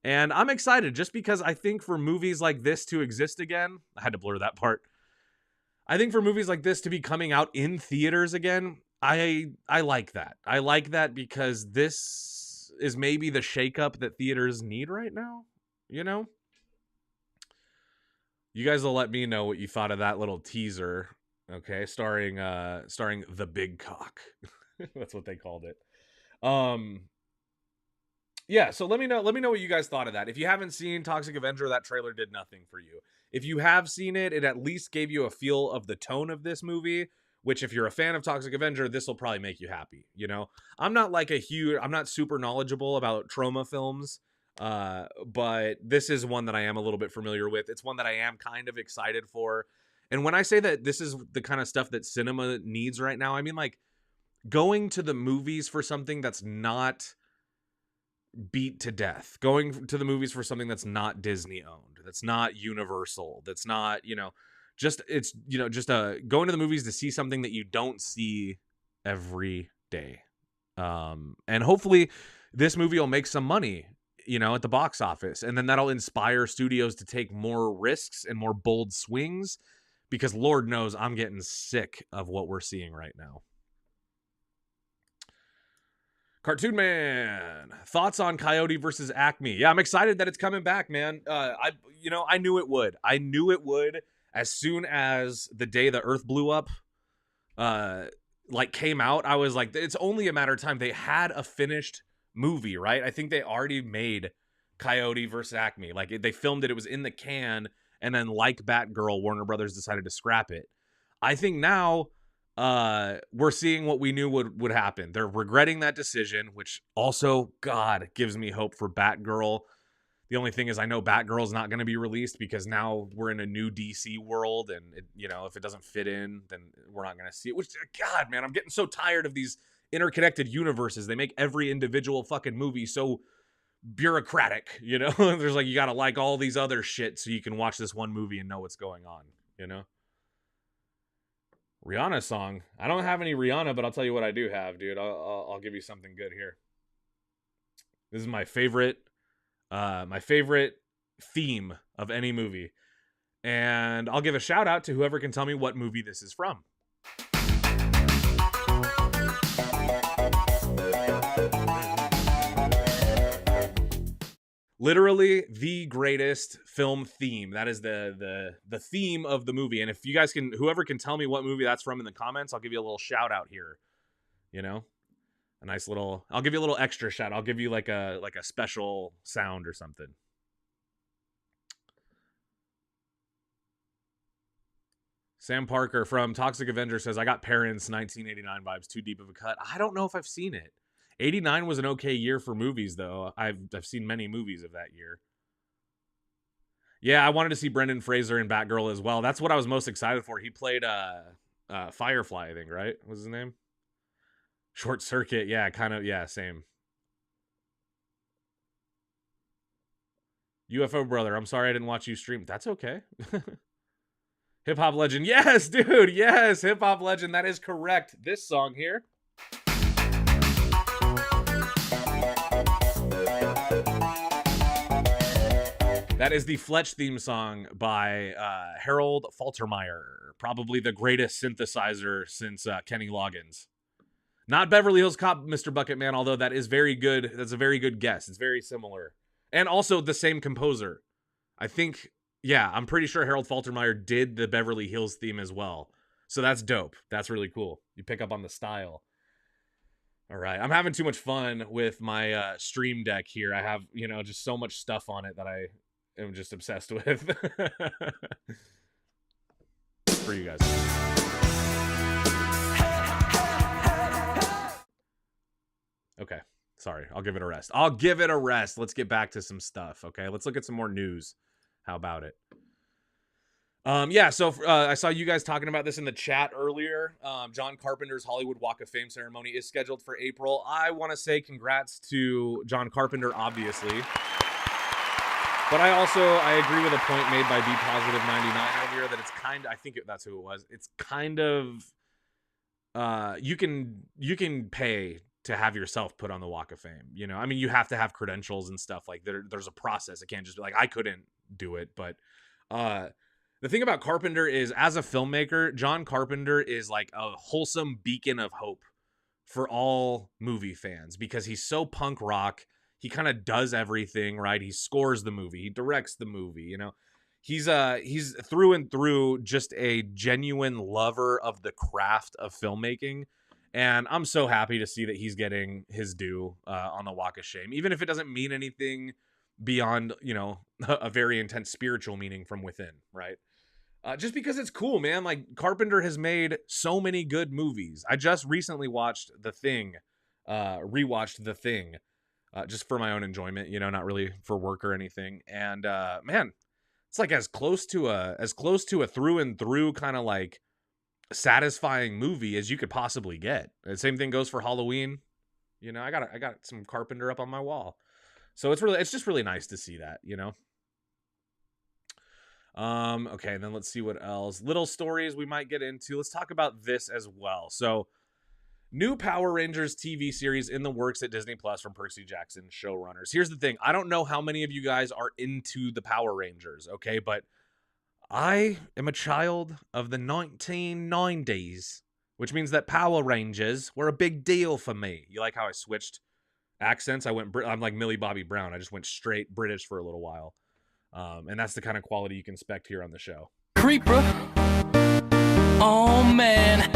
And I'm excited just because I think for movies like this to exist again, I had to blur that part. I think for movies like this to be coming out in theaters again, I like that. I like that because this is maybe the shakeup that theaters need right now, you know? You guys will let me know what you thought of that little teaser, okay? Starring the Big Cock. That's what they called it. Yeah, so let me know what you guys thought of that. If you haven't seen Toxic Avenger, that trailer did nothing for you. If you have seen it, it at least gave you a feel of the tone of this movie, which if you're a fan of Toxic Avenger, this will probably make you happy, you know? I'm not super knowledgeable about trauma films, but this is one that I am a little bit familiar with. It's one that I am kind of excited for. And when I say that this is the kind of stuff that cinema needs right now, I mean like going to the movies for something that's not beat to death, going to the movies for something that's not Disney owned, that's not Universal, that's not, just going to the movies to see something that you don't see every day. And hopefully this movie will make some money, at the box office, and then that'll inspire studios to take more risks and more bold swings, because Lord knows I'm getting sick of what we're seeing right now. Cartoon Man, thoughts on Coyote versus Acme? Yeah, I'm excited that it's coming back, man. I knew it would. I knew it would as soon as the day the Earth blew up, came out. I was like, it's only a matter of time. They had a finished movie, right? I think they already made Coyote versus Acme. Like they filmed it. It was in the can, and then like Batgirl, Warner Brothers decided to scrap it. I think now we're seeing what we knew would happen. They're regretting that decision, which also, God, gives me hope for Batgirl. The only thing is I know Batgirl's not going to be released because now we're in a new DC world, and if it doesn't fit in, then we're not going to see it. Which, God, man, I'm getting so tired of these interconnected universes. They make every individual fucking movie so bureaucratic, There's you got to like all these other shit so you can watch this one movie and know what's going on, Rihanna song. I don't have any Rihanna, but I'll tell you what I do have, dude. I'll give you something good here. This is my favorite theme of any movie. And I'll give a shout out to whoever can tell me what movie this is from. Literally the greatest film theme. That is the theme of the movie. And if you guys whoever can tell me what movie that's from in the comments, I'll give you a little shout out here. A nice little, I'll give you a little extra shout. I'll give you like a special sound or something. Sam Parker from Toxic Avenger says, I got Parents 1989 vibes, too deep of a cut. I don't know if I've seen it. 89 was an okay year for movies, though. I've seen many movies of that year. Yeah, I wanted to see Brendan Fraser in Batgirl as well. That's what I was most excited for. He played Firefly, I think, right? What was his name? Short Circuit. Yeah, kind of. Yeah, same. UFO Brother, I'm sorry I didn't watch you stream. That's okay. Hip Hop Legend. Yes, dude. Yes, Hip Hop Legend. That is correct. This song here. That is the Fletch theme song by Harold Faltermeyer, probably the greatest synthesizer since Kenny Loggins. Not Beverly Hills Cop, Mr. Bucketman, although that is very good. That's a very good guess. It's very similar. And also the same composer. I think, yeah, I'm pretty sure Harold Faltermeyer did the Beverly Hills theme as well. So that's dope. That's really cool. You pick up on the style. All right. I'm having too much fun with my stream deck here. I have, just so much stuff on it that I'm just obsessed with. For you guys. Okay. Sorry. I'll give it a rest. Let's get back to some stuff. Okay. Let's look at some more news. How about it? Yeah, so I saw you guys talking about this in the chat earlier. John Carpenter's Hollywood Walk of Fame ceremony is scheduled for April. I want to say congrats to John Carpenter, obviously. But I agree with a point made by B Positive 99 earlier that it's kind of, I think that's who it was. It's kind of, you can pay to have yourself put on the Walk of Fame. You know, I mean, you have to have credentials and stuff. Like there's a process. It can't just be like, I couldn't do it. But the thing about Carpenter is, as a filmmaker, John Carpenter is like a wholesome beacon of hope for all movie fans because he's so punk rock. He kind of does everything, right? He scores the movie, he directs the movie, you know. He's through and through just a genuine lover of the craft of filmmaking. And I'm so happy to see that he's getting his due on the Walk of Shame, even if it doesn't mean anything beyond, you know, a very intense spiritual meaning from within, right? Just because it's cool, man. Like, Carpenter has made so many good movies. I just recently watched The Thing, rewatched The Thing, just for my own enjoyment, you know, not really for work or anything. And man, it's like as close to a through and through kind of like satisfying movie as you could possibly get. The same thing goes for Halloween. You know, I got some Carpenter up on my wall. So it's just really nice to see that, you know. Okay, then let's see what else. Little stories we might get into. Let's talk about this as well. So, new Power Rangers TV series in the works at Disney Plus from Percy Jackson showrunners. Here's the thing. I don't know how many of you guys are into the Power Rangers, okay? But I am a child of the 1990s, which means that Power Rangers were a big deal for me. You like how I switched accents? I'm like Millie Bobby Brown. I just went straight British for a little while. And that's the kind of quality you can expect here on the show. Creeper. Oh, man.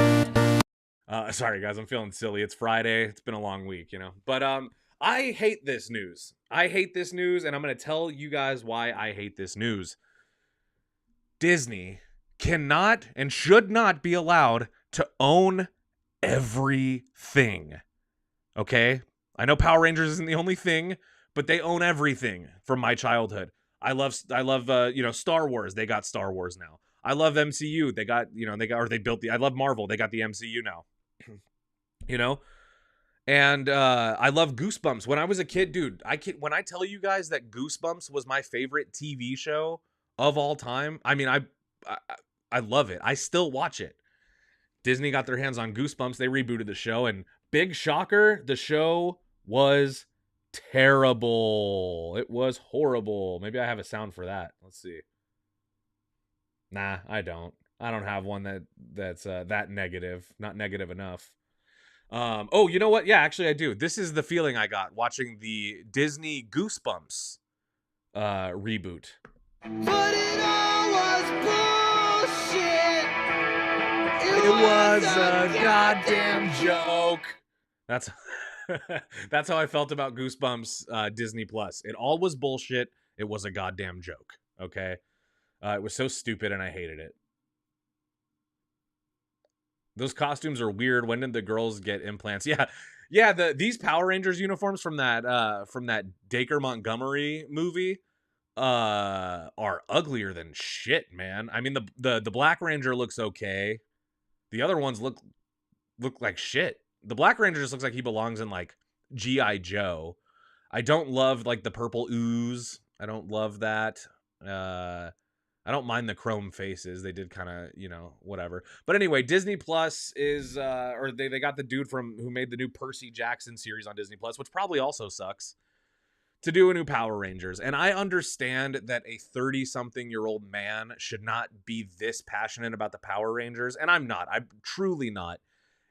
Sorry, guys, I'm feeling silly. It's Friday. It's been a long week, you know. But I hate this news. I hate this news, and I'm going to tell you guys why I hate this news. Disney cannot and should not be allowed to own everything. Okay? I know Power Rangers isn't the only thing, but they own everything from my childhood. I love you know, Star Wars. They got Star Wars now. I love MCU. I love Marvel. They got the MCU now. You know? And I love Goosebumps. When I was a kid, dude, when I tell you guys that Goosebumps was my favorite TV show of all time, I mean, I love it. I still watch it. Disney got their hands on Goosebumps. They rebooted the show, and big shocker, the show was terrible. It was horrible. Maybe I have a sound for that. Let's see. Nah, I don't have one that's that negative. Not negative enough. Oh, you know what? Yeah, actually I do. This is the feeling I got watching the Disney Goosebumps reboot. But it all was bullshit. It was a goddamn joke. That's how I felt about Goosebumps Disney Plus. It all was bullshit. It was a goddamn joke. Okay? It was so stupid and I hated it. Those costumes are weird. When did the girls get implants? Yeah. These Power Rangers uniforms from that Dacre Montgomery movie are uglier than shit, man. I mean, the Black Ranger looks okay. The other ones look like shit. The Black Ranger just looks like he belongs in like G.I. Joe. I don't love like the purple ooze. I don't love that. I don't mind the chrome faces. They did kind of, you know, whatever. But anyway, Disney Plus is, or they got the dude who made the new Percy Jackson series on Disney Plus, which probably also sucks, to do a new Power Rangers. And I understand that a 30-something-year-old man should not be this passionate about the Power Rangers. And I'm not. I'm truly not.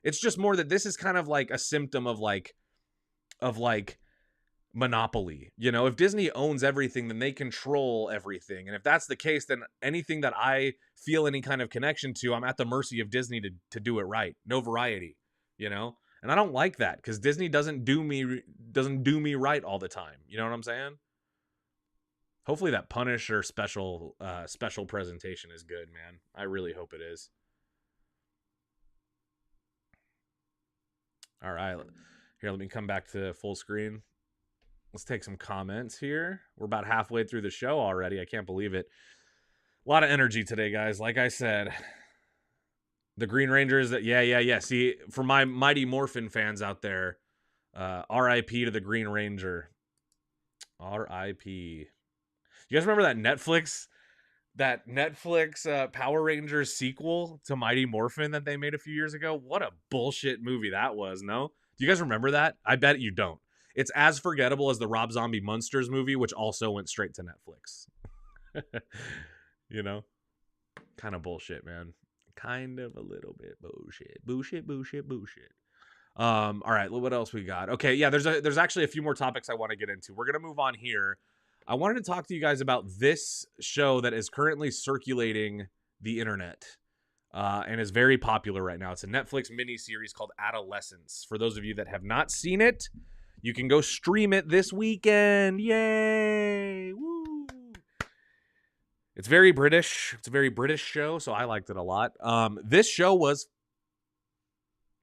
It's just more that this is kind of like a symptom of like monopoly. You know, if Disney owns everything, then they control everything. And if that's the case, then anything that I feel any kind of connection to, I'm at the mercy of Disney to do it right. No variety, you know? And I don't like that because Disney doesn't do me right all the time. You know what I'm saying? Hopefully that Punisher special presentation is good, man. I really hope it is. All right. Here, let me come back to full screen. Let's take some comments here. We're about halfway through the show already. I can't believe it. A lot of energy today, guys. Like I said, the Green Rangers. Yeah. See, for my Mighty Morphin fans out there, R.I.P. to the Green Ranger. R.I.P. You guys remember that Netflix Power Rangers sequel to Mighty Morphin that they made a few years ago? What a bullshit movie that was, no? Do you guys remember that? I bet you don't. It's as forgettable as the Rob Zombie Munsters movie, which also went straight to Netflix. You know? Kind of bullshit, man. Kind of a little bit bullshit. All right, what else we got? Okay, yeah, there's actually a few more topics I want to get into. We're going to move on here. I wanted to talk to you guys about this show that is currently circulating the internet and is very popular right now. It's a Netflix miniseries called Adolescence. For those of you that have not seen it, you can go stream it this weekend. Yay! Woo! It's very British. It's a very British show, so I liked it a lot. This show was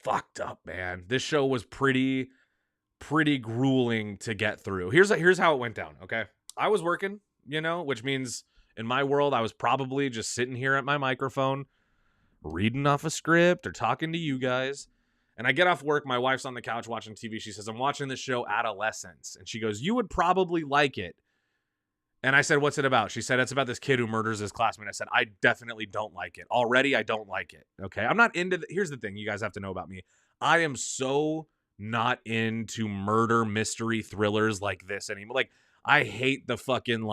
fucked up, man. This show was pretty grueling to get through. Here's how it went down, okay? I was working, which means in my world, I was probably just sitting here at my microphone, reading off a script or talking to you guys. And I get off work. My wife's on the couch watching TV. She says, I'm watching this show, Adolescence. And she goes, you would probably like it. And I said, what's it about? She said, it's about this kid who murders his classmate. I said, I definitely don't like it. Already, I don't like it. Okay. I'm not into here's the thing you guys have to know about me. I am so not into murder mystery thrillers like this anymore. Like, I hate the fucking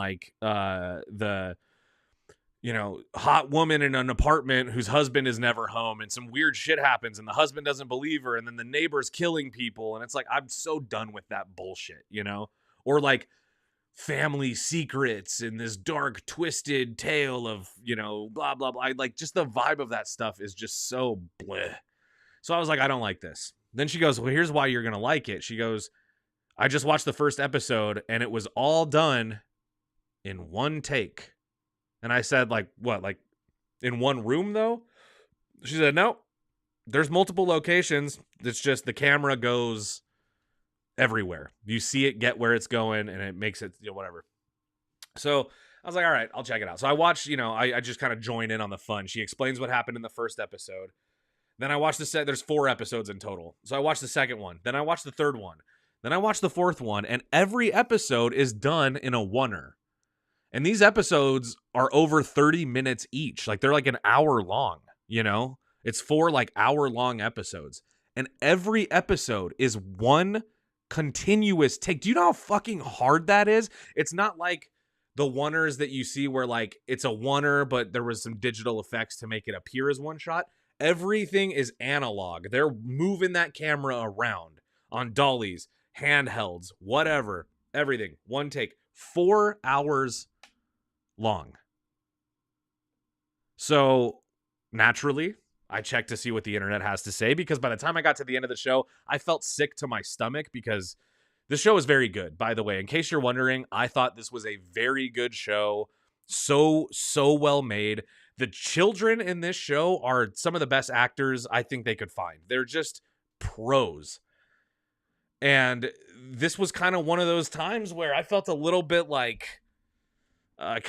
hot woman in an apartment whose husband is never home and some weird shit happens and the husband doesn't believe her and then the neighbor's killing people. And it's like, I'm so done with that bullshit, or like family secrets and this dark twisted tale of, blah, blah, blah. Like just the vibe of that stuff is just so bleh. So I was like, I don't like this. Then she goes, well, here's why you're going to like it. She goes, I just watched the first episode and it was all done in one take. And I said, like, what? Like in one room though? She said, no, there's multiple locations. It's just the camera goes everywhere. You see it get where it's going and it makes it, whatever. So I was like, all right, I'll check it out. So I watched, I just kind of join in on the fun. She explains what happened in the first episode. Then I watched there's 4 episodes in total. So I watched the second one. Then I watched the third one. Then I watched the fourth one. And every episode is done in a oneer. And these episodes are over 30 minutes each. Like they're like an hour long, It's 4 like hour long episodes. And every episode is one continuous take. Do you know how fucking hard that is? It's not like the oneers that you see where like it's a oneer, but there was some digital effects to make it appear as one shot. Everything is analog. They're moving that camera around on dollies, handhelds, whatever, everything. One take, 4 hours long. So naturally, I checked to see what the internet has to say because by the time I got to the end of the show, I felt sick to my stomach because this show is very good. By the way, in case you're wondering, I thought this was a very good show. So well made. The children in this show are some of the best actors I think they could find. They're just pros. And this was kind of one of those times where I felt a little bit like I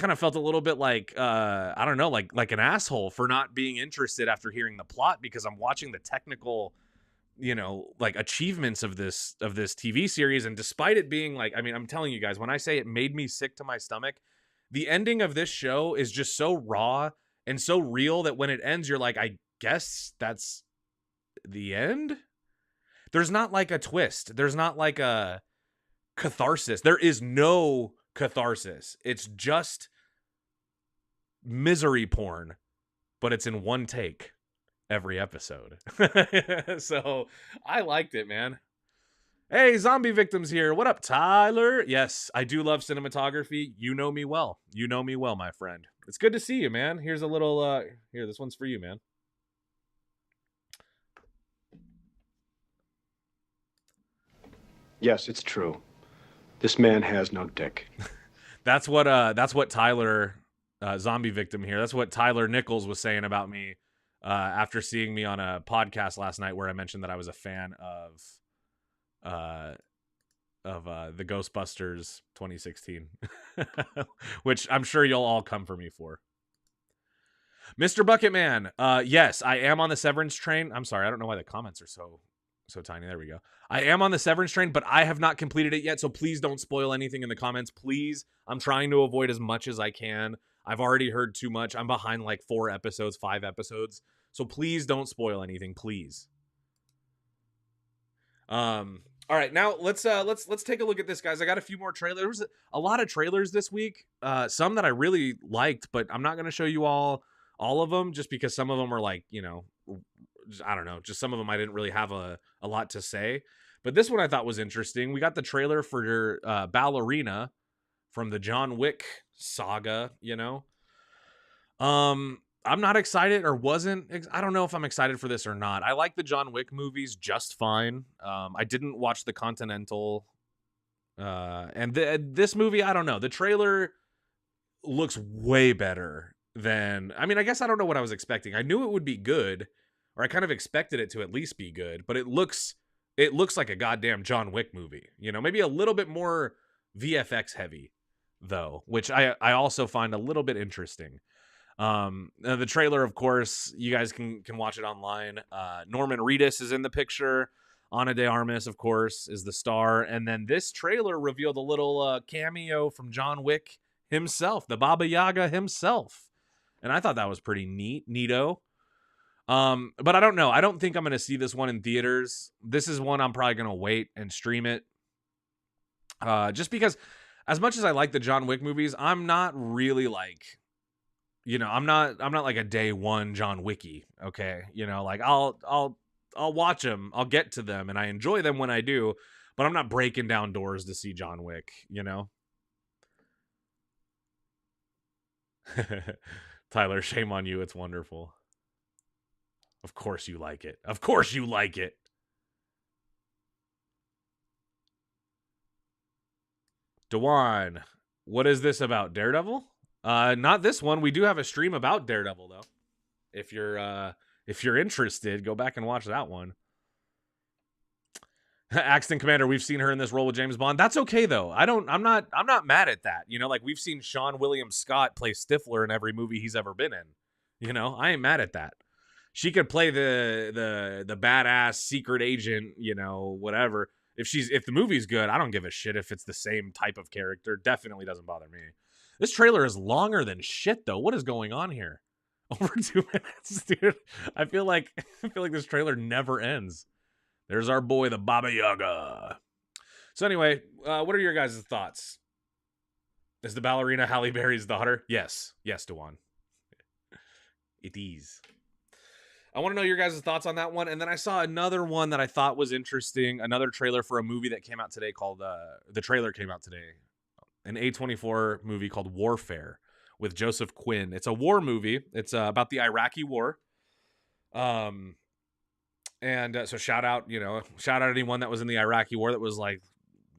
don't know, like an asshole for not being interested after hearing the plot because I'm watching the technical, like achievements of this TV series. And despite it being like, I mean, I'm telling you guys, when I say it made me sick to my stomach, the ending of this show is just so raw and so real that when it ends, you're like, I guess that's the end. There's not like a twist. There's not like a catharsis. There is no catharsis. It's just misery porn, but it's in one take every episode. So I liked it, man. Hey, zombie victims here. What up, Tyler? Yes, I do love cinematography. You know me well. You know me well, my friend. It's good to see you, man. Here's a little, here, this one's for you, man. Yes, it's true. This man has no dick. That's what Tyler, zombie victim here. That's what Tyler Nichols was saying about me after seeing me on a podcast last night where I mentioned that I was a fan of the Ghostbusters 2016, which I'm sure you'll all come for me for. Mr. Bucketman, yes, I am on the Severance train. I'm sorry, I don't know why the comments are so tiny. There we go. I am on the Severance train, but I have not completed it yet, so please don't spoil anything in the comments. Please. I'm trying to avoid as much as I can. I've already heard too much. I'm behind like 4 episodes, 5 episodes. So please don't spoil anything, please. All right, now let's take a look at this, guys. I got a few more trailers. There was a lot of trailers this week. Some that I really liked, but I'm not going to show you all of them just because some of them are like, you know, I don't know, just some of them I didn't really have a lot to say. But this one I thought was interesting. We got the trailer for Ballerina from the John Wick saga, you know. I'm not excited or wasn't. I don't know if I'm excited for this or not. I like the John Wick movies just fine. I didn't watch The Continental. And this movie, I don't know. The trailer looks way better than... I mean, I guess I don't know what I was expecting. I knew it would be good, or I kind of expected it to at least be good, but it looks like a goddamn John Wick movie. You know, maybe a little bit more VFX heavy, though, which I also find a little bit interesting. The trailer, of course, you guys can watch it online. Norman Reedus is in the picture. Ana de Armas, of course, is the star. And then this trailer revealed a little cameo from John Wick himself, the Baba Yaga himself. And I thought that was pretty neato. But I don't know. I don't think I'm going to see this one in theaters. This is one I'm probably going to wait and stream it. Just because as much as I like the John Wick movies, I'm not really like... You know, I'm not like a day one John Wicky, okay? You know, like I'll watch them, I'll get to them, and I enjoy them when I do, but I'm not breaking down doors to see John Wick, you know? Tyler, shame on you, it's wonderful. Of course you like it. Of course you like it. Dewan, what is this about? Daredevil? Not this one. We do have a stream about Daredevil, though. If you're interested, go back and watch that one. Axton Commander, we've seen her in this role with James Bond. That's okay though. I'm not mad at that. You know, like we've seen Sean William Scott play Stifler in every movie he's ever been in. You know, I ain't mad at that. She could play the badass secret agent, you know, whatever. If the movie's good, I don't give a shit if it's the same type of character. Definitely doesn't bother me. This trailer is longer than shit, though. What is going on here? Over 2 minutes, dude. I feel like this trailer never ends. There's our boy, the Baba Yaga. So anyway, what are your guys' thoughts? Is the ballerina Halle Berry's daughter? Yes. Yes, Dewan. It is. I want to know your guys' thoughts on that one. And then I saw another one that I thought was interesting. Another trailer for a movie that came out today called... the trailer came out today. An A24 movie called Warfare with Joseph Quinn. It's a war movie. It's about the Iraqi war. So shout out anyone that was in the Iraqi war that was like,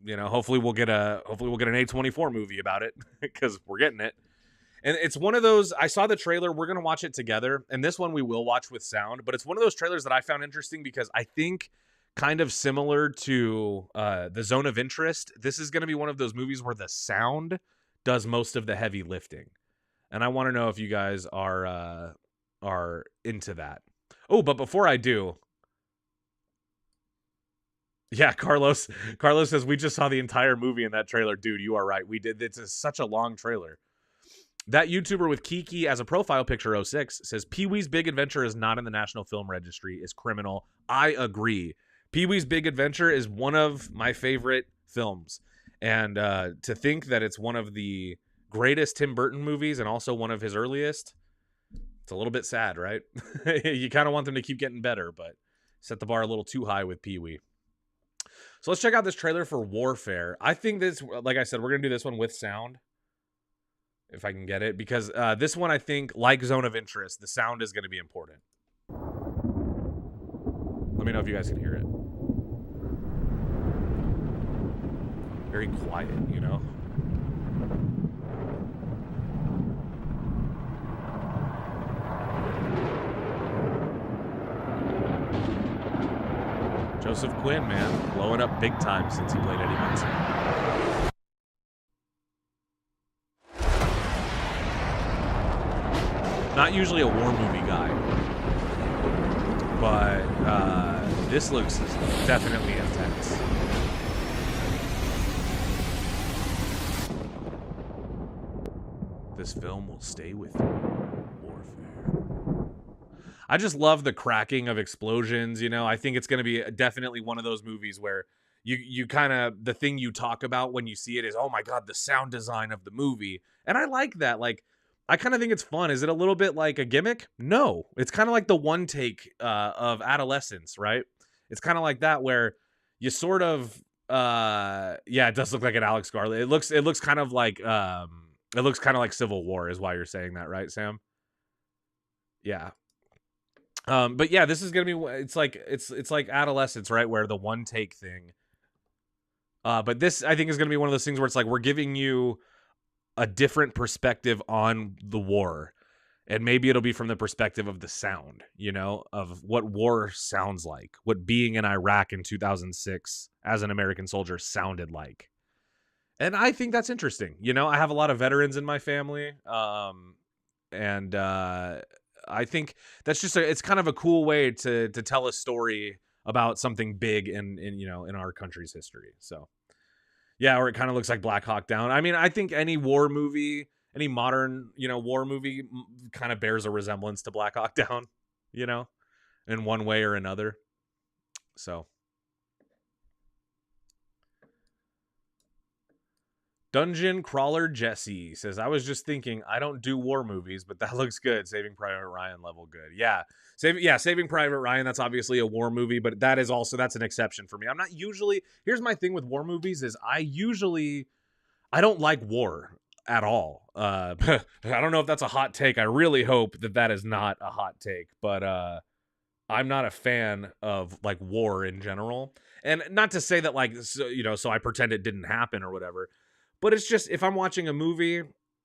you know, hopefully we'll get an A24 movie about it because we're getting it. And it's one of those, I saw the trailer, we're going to watch it together. And this one we will watch with sound, but it's one of those trailers that I found interesting because I think kind of similar to The Zone of Interest, this is going to be one of those movies where the sound does most of the heavy lifting. And I want to know if you guys are into that. Oh, but before I do... Yeah, Carlos says, we just saw the entire movie in that trailer. Dude, you are right. We did. It's such a long trailer. That YouTuber with Kiki as a profile picture 06 says, Pee-wee's Big Adventure is not in the National Film Registry. Is criminal. I agree. Pee-wee's Big Adventure is one of my favorite films. And to think that it's one of the greatest Tim Burton movies and also one of his earliest, it's a little bit sad, right? You kind of want them to keep getting better, but set the bar a little too high with Pee-wee. So let's check out this trailer for Warfare. I think this, like I said, we're going to do this one with sound. If I can get it. Because this one, I think, like Zone of Interest, the sound is going to be important. Let me know if you guys can hear it. Very quiet, you know? Joseph Quinn, man, blowing up big time since he played Eddie Munson. Not usually a war movie guy. But this looks definitely intense. This film will stay with you. Warfare. I just love the cracking of explosions, you know. I think it's going to be definitely one of those movies where you kind of, the thing you talk about when you see it is, oh my God, the sound design of the movie. And I like that. Like, I kind of think it's fun. Is it a little bit like a gimmick? No. It's kind of like the one take of Adolescence, right? It's kind of like that where you sort of, yeah, it does look like an Alex Garland. It looks kind of like, it looks kind of like Civil War is why you're saying that, right, Sam? Yeah. But yeah, this is gonna be, it's like Adolescence, right? Where the one take thing. But this, I think, is gonna be one of those things where it's like we're giving you a different perspective on the war, and maybe it'll be from the perspective of the sound, you know, of what war sounds like, what being in Iraq in 2006 as an American soldier sounded like. And I think that's interesting. You know, I have a lot of veterans in my family, and I think that's just it's kind of a cool way to tell a story about something big in you know, in our country's history. So yeah, or it kind of looks like Black Hawk Down. I mean, I think any war movie, any modern, you know, war movie kind of bears a resemblance to Black Hawk Down, you know, in one way or another. So Dungeon Crawler Jesse says, I was just thinking, I don't do war movies, but that looks good. Saving Private Ryan level good. Yeah. Saving Private Ryan, that's obviously a war movie, but that is also, that's an exception for me. I'm not usually, here's my thing with war movies is I don't like war at all. I don't know if that's a hot take. I really hope that that is not a hot take, but I'm not a fan of like war in general. And not to say that like, so, you know, so I pretend it didn't happen or whatever. But it's just, if I'm watching a movie,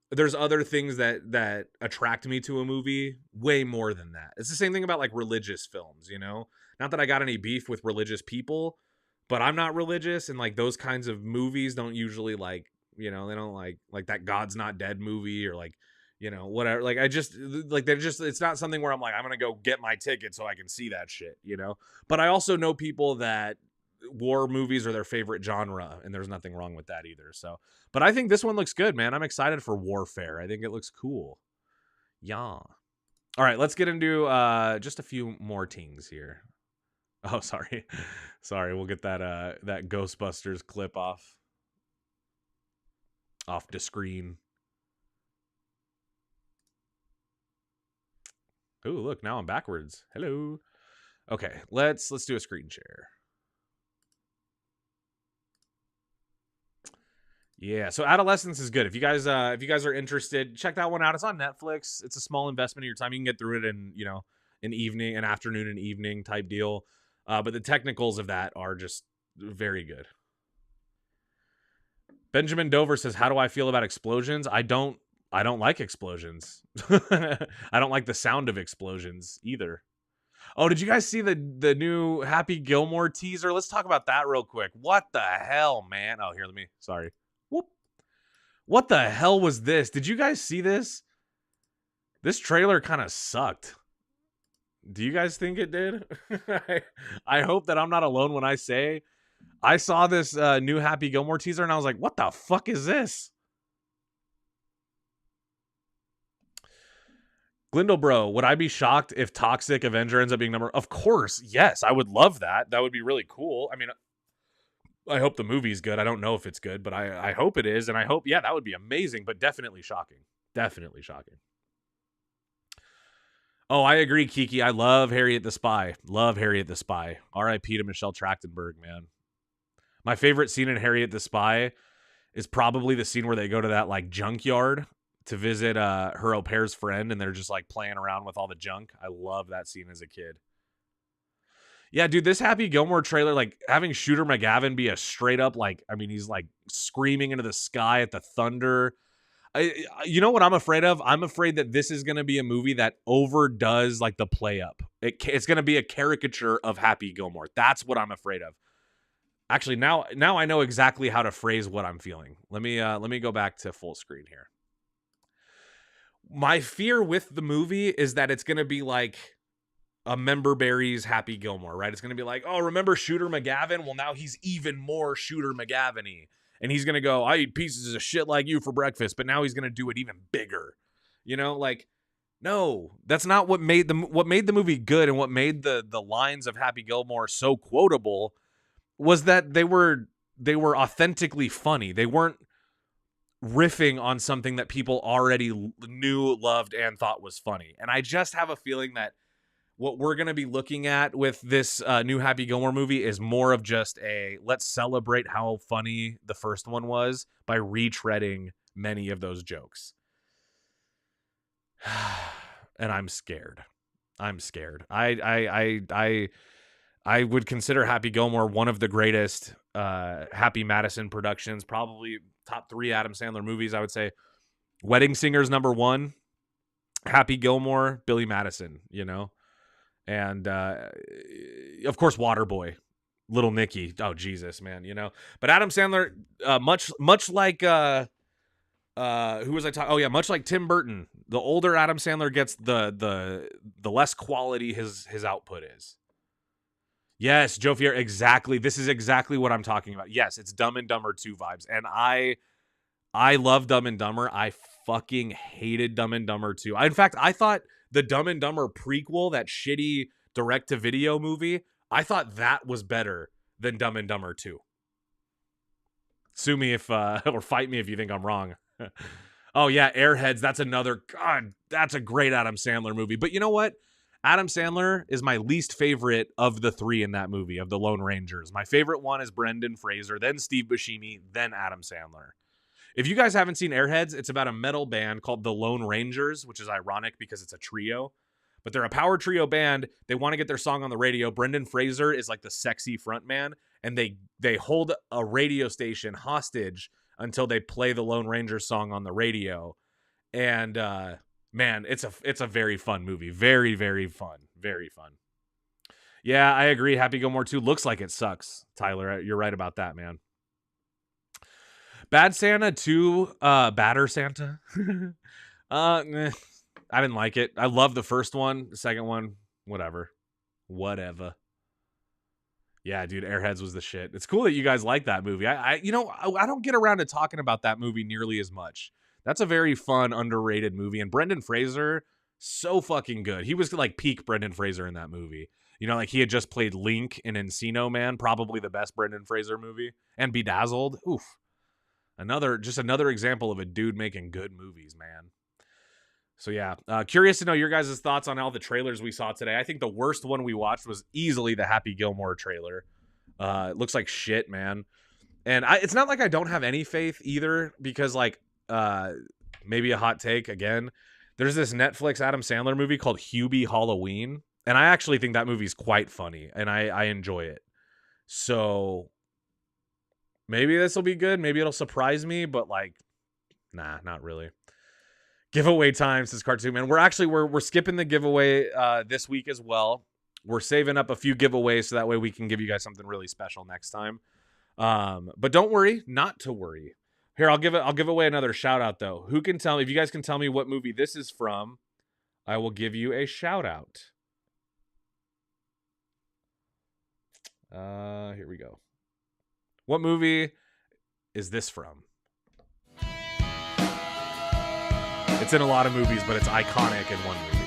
there's other things that attract me to a movie way more than that. It's the same thing about like religious films, you know? Not that I got any beef with religious people, but I'm not religious, and like those kinds of movies don't usually like, you know, they don't like that God's Not Dead movie or like, you know, whatever. Like I just, like they're just, it's not something where I'm like, I'm going to go get my ticket so I can see that shit, you know? But I also know people that war movies are their favorite genre, and there's nothing wrong with that either. So, but I think this one looks good, man. I'm excited for Warfare. I think it looks cool. Yeah. All right, let's get into just a few more things here. Oh, sorry. Sorry, we'll get that that Ghostbusters clip off the screen. Oh, look, now I'm backwards. Hello. Okay, let's do a screen share. Yeah, so Adolescence is good. If you guys are interested, check that one out. It's on Netflix. It's a small investment of your time. You can get through it in, you know, an afternoon and evening type deal. But the technicals of that are just very good. Benjamin Dover says, "How do I feel about explosions? I don't like explosions. I don't like the sound of explosions either." Oh, did you guys see the new Happy Gilmore teaser? Let's talk about that real quick. What the hell, man? Oh, here, sorry. Whoop. What the hell was this? Did you guys see this? This trailer kind of sucked. Do you guys think it did? I hope that I'm not alone when I say I saw this new Happy Gilmore teaser and I was like, what the fuck is this? Glindle would I be shocked if Toxic Avenger ends up being number? Of course, yes. I would love that. That would be really cool. I mean, I hope the movie's good. I don't know if it's good, but I hope it is. And I hope, yeah, that would be amazing, but definitely shocking. Definitely shocking. Oh, I agree, Kiki. I love Harriet the Spy. Love Harriet the Spy. R.I.P. to Michelle Trachtenberg, man. My favorite scene in Harriet the Spy is probably the scene where they go to that like junkyard to visit her au pair's friend, and they're just like playing around with all the junk. I love that scene as a kid. Yeah, dude, this Happy Gilmore trailer, like having Shooter McGavin be a straight up like, I mean, he's like screaming into the sky at the thunder. You know what I'm afraid of? I'm afraid that this is going to be a movie that overdoes like the play up. It's going to be a caricature of Happy Gilmore. That's what I'm afraid of. Actually, now I know exactly how to phrase what I'm feeling. Let me go back to full screen here. my fear with the movie is that it's going to be like a Member Berries Happy Gilmore, right? It's going to be like, oh, remember Shooter McGavin? Well, now he's even more Shooter McGavin-y. And he's going to go, I eat pieces of shit like you for breakfast, but now he's going to do it even bigger. You know, like, no, that's not what made the movie good, and what made the lines of Happy Gilmore so quotable was that they were authentically funny. They weren't riffing on something that people already knew, loved, and thought was funny. And I just have a feeling that what we're going to be looking at with this new Happy Gilmore movie is more of just a let's celebrate how funny the first one was by retreading many of those jokes. And I'm scared. I would consider Happy Gilmore one of the greatest Happy Madison productions, probably top 3 Adam Sandler movies, I would say. Wedding Singer's number 1, Happy Gilmore, Billy Madison, you know? And of course, Waterboy, Little Nicky. Oh, Jesus, man, you know? But Adam Sandler, much like... who was I talking? Oh yeah, much like Tim Burton, the older Adam Sandler gets, the less quality his output is. Yes, Joe Fier, exactly. This is exactly what I'm talking about. Yes, it's Dumb and Dumber 2 vibes, and I love Dumb and Dumber. I fucking hated Dumb and Dumber 2. In fact, I thought the Dumb and Dumber prequel, that shitty direct-to-video movie, I thought that was better than Dumb and Dumber 2. Sue me if or fight me if you think I'm wrong. Oh yeah, Airheads, that's a great Adam Sandler movie. But you know what? Adam Sandler is my least favorite of the 3 in that movie, of the Lone Rangers. My favorite one is Brendan Fraser, then Steve Buscemi, then Adam Sandler. If you guys haven't seen Airheads, it's about a metal band called the Lone Rangers, which is ironic because it's a trio. But they're a power trio band. They want to get their song on the radio. Brendan Fraser is like the sexy front man, and they hold a radio station hostage until they play the Lone Ranger song on the radio. And man, it's a very fun movie. Very, very fun. Very fun. Yeah, I agree. Happy Gilmore 2 looks like it sucks. Tyler, you're right about that, man. Bad Santa 2, Badder Santa. I didn't like it. I love the first one. The second one, whatever. Yeah, dude, Airheads was the shit. It's cool that you guys like that movie. I don't get around to talking about that movie nearly as much. That's a very fun, underrated movie. And Brendan Fraser, so fucking good. He was like peak Brendan Fraser in that movie. You know, like he had just played Link in Encino Man, probably the best Brendan Fraser movie. And Bedazzled. Oof. Another example of a dude making good movies, man. So yeah, curious to know your guys' thoughts on all the trailers we saw today. I think the worst one we watched was easily the Happy Gilmore trailer. It looks like shit, man. And it's not like I don't have any faith either, because like maybe a hot take again. There's this Netflix Adam Sandler movie called Hubie Halloween, and I actually think that movie's quite funny, and I enjoy it. So maybe this will be good. Maybe it'll surprise me, but like, nah, not really. Giveaway time, says Cartoon Man. We're skipping the giveaway this week as well. We're saving up a few giveaways so that way we can give you guys something really special next time. But don't worry, not to worry. Here, I'll give away another shout out though. Who can tell me, if you guys can tell me what movie this is from, I will give you a shout out. Here we go. What movie is this from? It's in a lot of movies, but it's iconic in one movie.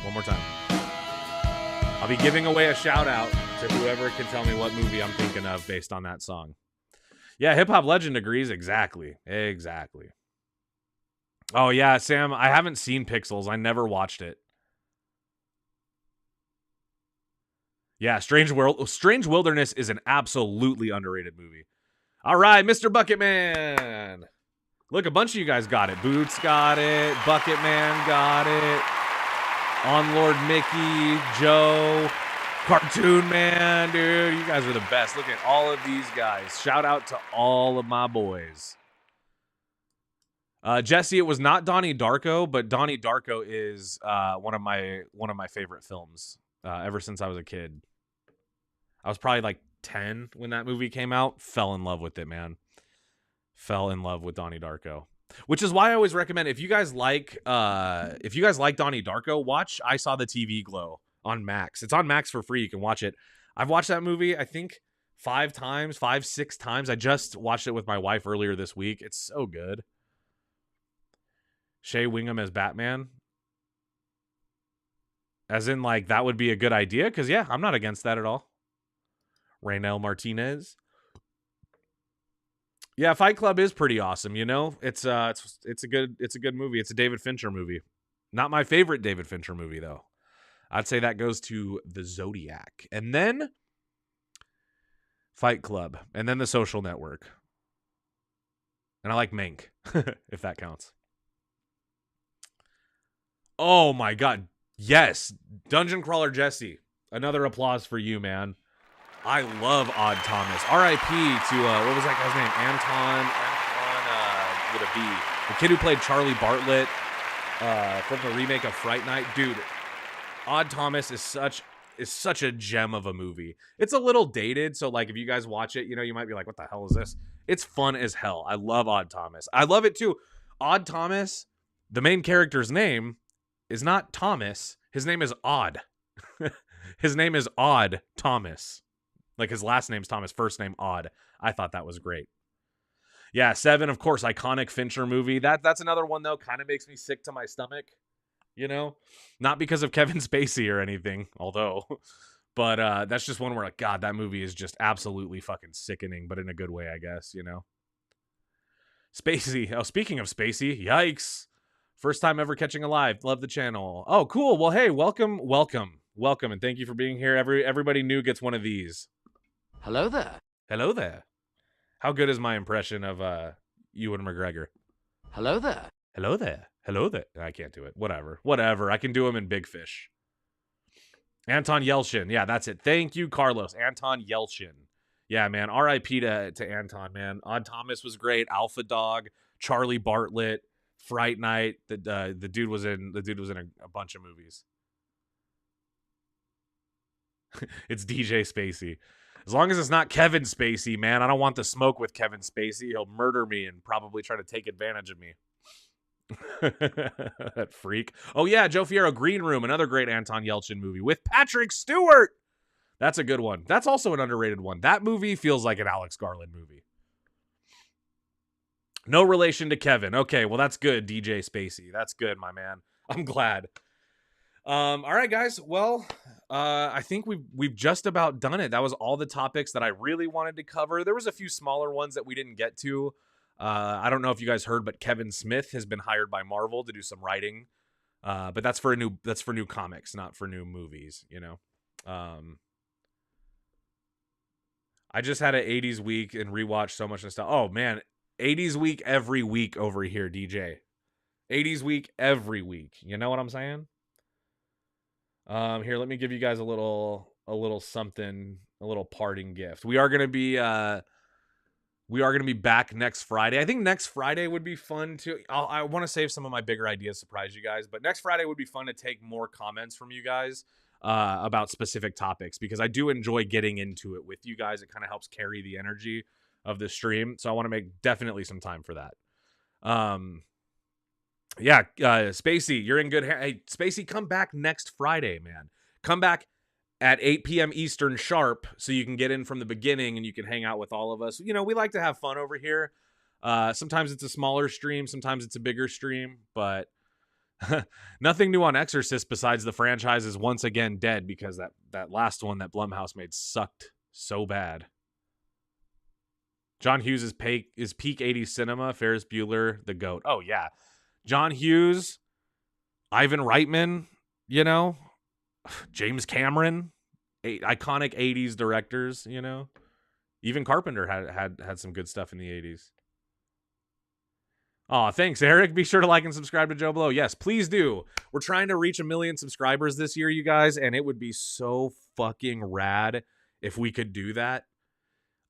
One more time. I'll be giving away a shout out to whoever can tell me what movie I'm thinking of based on that song. Yeah, Hip Hop Legend agrees. Exactly. Oh yeah, Sam, I haven't seen Pixels. I never watched it. Yeah, Strange Wilderness is an absolutely underrated movie. All right, Mr. Bucketman. Look, a bunch of you guys got it. Boots got it. Bucketman got it. On Lord Mickey, Joe, Cartoon Man, dude. You guys are the best. Look at all of these guys. Shout out to all of my boys. Jesse, it was not Donnie Darko, but Donnie Darko is one of my favorite films ever since I was a kid. I was probably like 10 when that movie came out. Fell in love with it, man. Fell in love with Donnie Darko. Which is why I always recommend, if you guys like Donnie Darko, watch I Saw the TV Glow on Max. It's on Max for free. You can watch it. I've watched that movie, I think, 6 times. I just watched it with my wife earlier this week. It's so good. Shea Wingham as Batman. As in, like, that would be a good idea? Because, yeah, I'm not against that at all. Raynel Martinez. Yeah, Fight Club is pretty awesome, you know? It's a good movie. It's a David Fincher movie. Not my favorite David Fincher movie, though. I'd say that goes to The Zodiac. And then Fight Club. And then The Social Network. And I like Mank, if that counts. Oh my god. Yes. Dungeon Crawler Jesse. Another applause for you, man. I love Odd Thomas. R.I.P. to, what was that guy's name? Anton with a B. The kid who played Charlie Bartlett from the remake of Fright Night. Dude, Odd Thomas is such a gem of a movie. It's a little dated, so like if you guys watch it, you know, you might be like, what the hell is this? It's fun as hell. I love Odd Thomas. I love it too. Odd Thomas, the main character's name is not Thomas. His name is Odd. His name is Odd Thomas. Like his last name's Thomas, first name Odd. I thought that was great. Yeah, 7, of course, iconic Fincher movie. That's another one, though, kind of makes me sick to my stomach, you know? Not because of Kevin Spacey or anything, although, but that's just one where, like, God, that movie is just absolutely fucking sickening, but in a good way, I guess, you know? Spacey. Oh, speaking of Spacey, yikes. First time ever catching a live. Love the channel. Oh, cool. Well, hey, welcome, and thank you for being here. Everybody new gets one of these. Hello there. Hello there. How good is my impression of Ewan McGregor? Hello there. Hello there. Hello there. I can't do it. Whatever. I can do him in Big Fish. Anton Yelchin. Yeah, that's it. Thank you, Carlos. Anton Yelchin. Yeah, man. R.I.P. to Anton, man. Odd Thomas was great. Alpha Dog. Charlie Bartlett. Fright Night. The dude was in a bunch of movies. It's DJ Spacey. As long as it's not Kevin Spacey, man. I don't want the smoke with Kevin Spacey. He'll murder me and probably try to take advantage of me. That freak. Oh, yeah, Joe Fierro, Green Room, another great Anton Yelchin movie with Patrick Stewart. That's a good one. That's also an underrated one. That movie feels like an Alex Garland movie. No relation to Kevin. Okay, well, that's good, DJ Spacey. That's good, my man. I'm glad. All right, guys. Well, I think we've just about done it. That was all the topics that I really wanted to cover. There was a few smaller ones that we didn't get to. I don't know if you guys heard, but Kevin Smith has been hired by Marvel to do some writing. But that's for new comics, not for new movies, you know. I just had an 80s week and rewatched so much stuff. Oh man, 80s week every week over here, DJ. 80s week every week. You know what I'm saying? Here, let me give you guys a little something, a little parting gift. We are gonna be back next Friday. I think next Friday would be fun to. I want to save some of my bigger ideas, surprise you guys. But next Friday would be fun to take more comments from you guys about specific topics, because I do enjoy getting into it with you guys. It kind of helps carry the energy of the stream, so I want to make definitely some time for that. Yeah, Spacey, you're in good hands. Hey, Spacey, come back next Friday, man. Come back at 8 p.m. Eastern sharp so you can get in from the beginning and you can hang out with all of us. You know, we like to have fun over here. Sometimes it's a smaller stream. Sometimes it's a bigger stream. But nothing new on Exorcist besides the franchise is once again dead, because that last one that Blumhouse made sucked so bad. John Hughes is peak 80s cinema. Ferris Bueller, the GOAT. Oh, yeah. John Hughes, Ivan Reitman, you know, James Cameron, iconic 80s directors, you know. Even Carpenter had some good stuff in the 80s. Oh, thanks, Eric. Be sure to like and subscribe to Joe Blow. Yes, please do. We're trying to reach 1 million subscribers this year, you guys, and it would be so fucking rad if we could do that.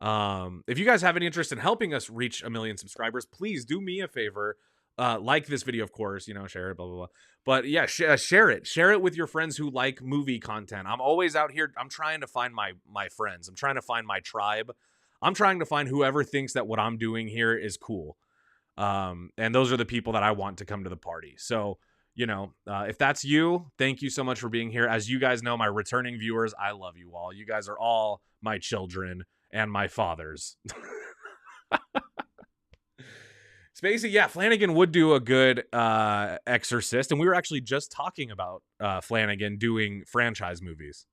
If you guys have any interest in helping us reach 1 million subscribers, please do me a favor. Like this video, of course, you know, share it, blah, blah, blah. But yeah, share it. Share it with your friends who like movie content. I'm always out here. I'm trying to find my friends. I'm trying to find my tribe. I'm trying to find whoever thinks that what I'm doing here is cool. And those are the people that I want to come to the party. So, you know, if that's you, thank you so much for being here. As you guys know, my returning viewers, I love you all. You guys are all my children and my fathers. Spacey, yeah, Flanagan would do a good Exorcist, and we were actually just talking about Flanagan doing franchise movies.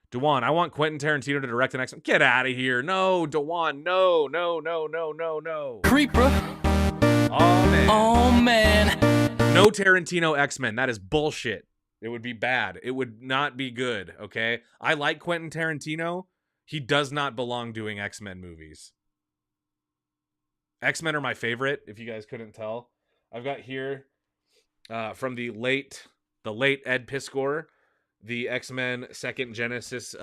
Dewan, I want Quentin Tarantino to direct an X-Men. Get out of here. No, Dewan, no. Creeper. Oh, man. Oh, man. No Tarantino X-Men. That is bullshit. It would be bad. It would not be good, okay? I like Quentin Tarantino. He does not belong doing X-Men movies. X-Men are my favorite, if you guys couldn't tell. I've got here from the late Ed Piskor, the X-Men Second Genesis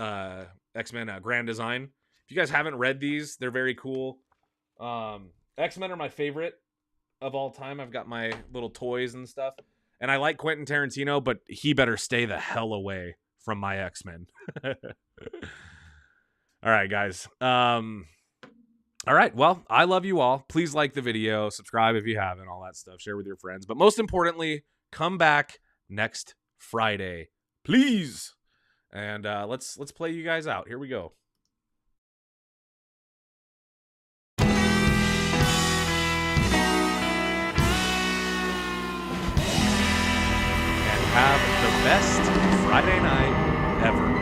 X-Men Grand Design. If you guys haven't read these, they're very cool. X-Men are my favorite of all time. I've got my little toys and stuff. And I like Quentin Tarantino, but he better stay the hell away from my X-Men. All right, guys. All right, well, I love you all. Please like the video, subscribe if you haven't, all that stuff. Share with your friends. But most importantly, come back next Friday, please. And let's play you guys out. Here we go. And have the best Friday night ever.